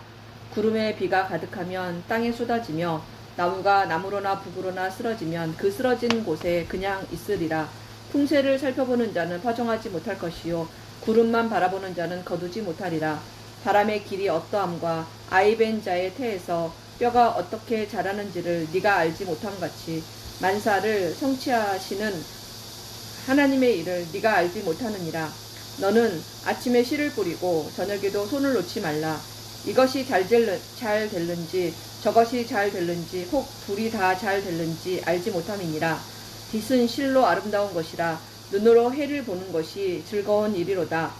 구름에 비가 가득하면 땅에 쏟아지며 나무가 나무로나 북으로나 쓰러지면 그 쓰러진 곳에 그냥 있으리라. 풍세를 살펴보는 자는 파종하지 못할 것이요 구름만 바라보는 자는 거두지 못하리라. 바람의 길이 어떠함과 아이벤 자의 태에서 뼈가 어떻게 자라는지를 네가 알지 못함같이 만사를 성취하시는 하나님의 일을 네가 알지 못하느니라. 너는 아침에 씨를 뿌리고 저녁에도 손을 놓지 말라. 이것이 잘 될는지 저것이 잘 될는지 혹 둘이 다 잘 될는지 알지 못함이니라. 빛은 실로 아름다운 것이라. 눈으로 해를 보는 것이 즐거운 일이로다.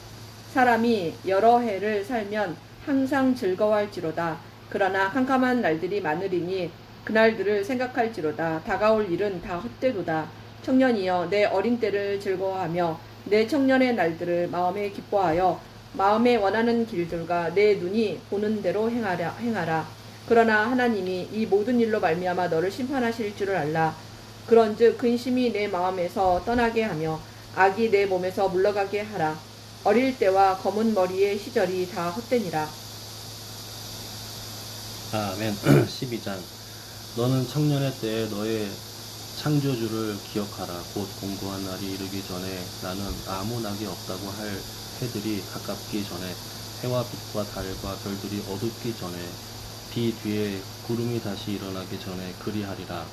사람이 여러 해를 살면 항상 즐거워할지로다. 그러나 캄캄한 날들이 많으리니 그날들을 생각할지로다. 다가올 일은 다 헛되도다. 청년이여 내 어린 때를 즐거워하며 내 청년의 날들을 마음에 기뻐하여 마음에 원하는 길들과 내 눈이 보는 대로 행하라. 그러나 하나님이 이 모든 일로 말미암아 너를 심판하실 줄을 알라. 그런즉 근심이 내 마음에서 떠나게 하며 악이 내 몸에서 물러가게 하라. 어릴 때와 검은 머리의 시절이 다 헛되니라. 아멘. 12장. 너는 청년의 때에 너의 창조주를 기억하라. 곧 공고한 날이 이르기 전에 나는 아무 낙이 없다고 할 해들이 가깝기 전에 해와 빛과 달과 별들이 어둡기 전에 비 뒤에 구름이 다시 일어나기 전에 그리하리라.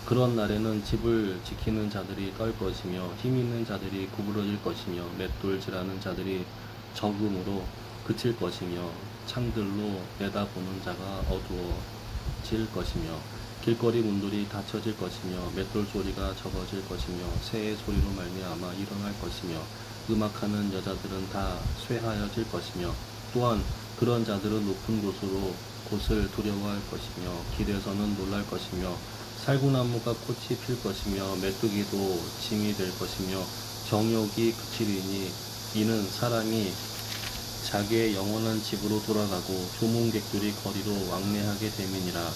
그런 날에는 집을 지키는 자들이 떨 것이며 힘 있는 자들이 구부러질 것이며 맷돌질하는 자들이 적음으로 그칠 것이며 창들로 내다보는 자가 어두워질 것이며 길거리 문들이 닫혀질 것이며 맷돌 소리가 적어질 것이며 새의 소리로 말미암아 일어날 것이며 음악하는 여자들은 다 쇠하여질 것이며 또한 그런 자들은 높은 곳을 두려워할 것이며 길에서는 놀랄 것이며 살구나무가 꽃이 필 것이며 메뚜기도 짐이 될 것이며 정욕이 그치리니 이는 사람이 자기의 영원한 집으로 돌아가고 조문객들이 거리로 왕래하게 됨이니라.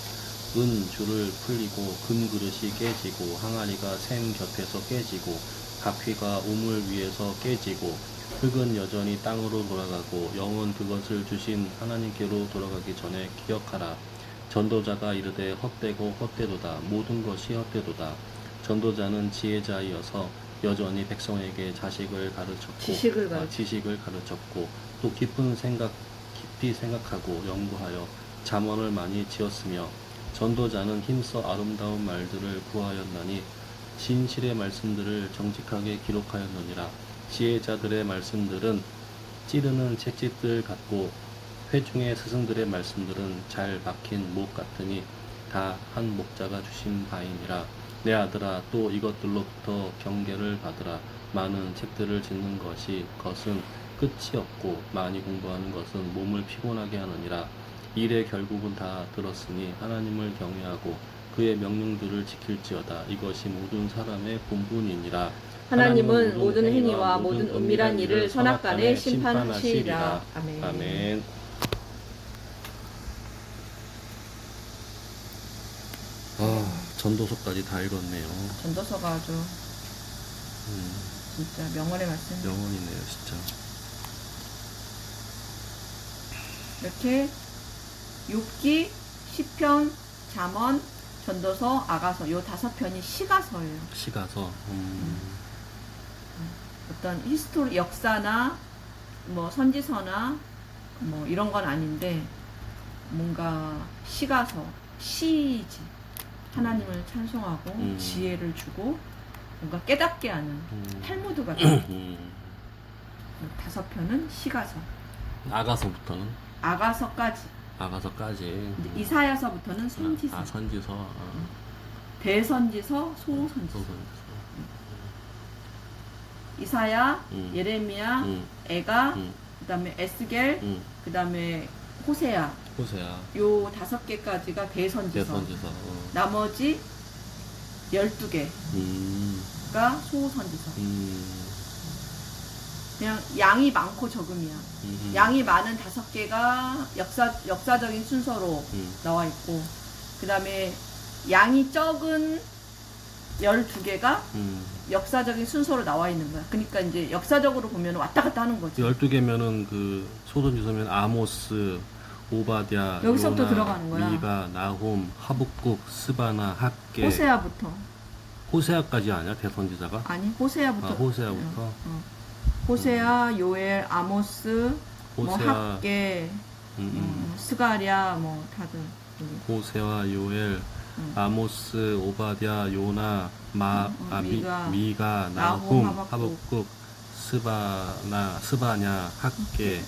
은줄을 풀리고 금그릇이 깨지고 항아리가 샘 곁에서 깨지고 바퀴가 우물 위에서 깨지고 흙은 여전히 땅으로 돌아가고 영은 그것을 주신 하나님께로 돌아가기 전에 기억하라. 전도자가 이르되 헛되고 헛되도다. 모든 것이 헛되도다. 전도자는 지혜자이어서 여전히 백성에게 지식을 가르쳤고 또 깊이 생각하고 연구하여 잠언을 많이 지었으며 전도자는 힘써 아름다운 말들을 구하였나니 진실의 말씀들을 정직하게 기록하였느니라. 지혜자들의 말씀들은 찌르는 채찍들 같고 회중의 스승들의 말씀들은 잘 박힌 목 같으니 다 한 목자가 주신 바이니라. 내 아들아 또 이것들로부터 경계를 받으라. 많은 책들을 짓는 것은 끝이 없고 많이 공부하는 것은 몸을 피곤하게 하느니라. 일의 결국은 다 들었으니 하나님을 경외하고 그의 명령들을 지킬지어다. 이것이 모든 사람의 본분이니라. 하나님은 모든 행위와 모든 은밀한 일을 선악간에 심판하시리라. 아멘. 아멘. 전도서까지 다 읽었네요. 전도서가 아주 진짜 명언의 말씀. 명언이네요, 진짜. 이렇게 욥기, 시편, 잠언, 전도서, 아가서 요 5편이 시가서예요. 시가서. 어떤 히스토리 역사나 뭐 선지서나 뭐 이런 건 아닌데 뭔가 시가서, 시지. 하나님을 찬송하고 음. 지혜를 주고 뭔가 깨닫게 하는 탈무드 같은 음. 5편은 시가서. 아가서부터는 아가서까지. 아가서까지. 이제 이사야서부터는 선지서. 아 선지서. 대선지서, 소선지서. 소선지서. 이사야, 음. 예레미야, 음. 에가, 음. 그다음에 에스겔, 그다음에 호세야. 호세야. 요 5개까지가 대선지서. 대선지서. 나머지 12개가 음. 소선지서. 음. 그냥 양이 많고 적음이야. 양이 많은 5개가 역사적인 순서로 나와 있고, 그다음에 양이 적은 12개가 역사적인 순서로 나와 있는 거야. 그러니까 이제 역사적으로 보면 왔다 갔다 하는 거지. 12개면은 그 소선지서면 아모스, 오바댜, 여기서부터 요나, 들어가는 거야. 미가, 나훔, 하북국, 스바나, 학계. 호세아부터. 호세아까지 아니야 대선지자가? 아니, 호세아부터. 아, 호세아부터. 호세아, 요엘, 아모스, 뭐 호세아. 학계, 스가랴, 뭐 다들. 호세와 요엘, 아모스, 오바댜, 요나, 미가, 미가, 나훔, 나훔, 하북국, 스바냐, 학계.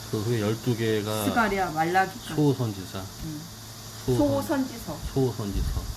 그 후에 12개가 스가랴, 말라기까지. 소선지자. 소선지서. 소선지서.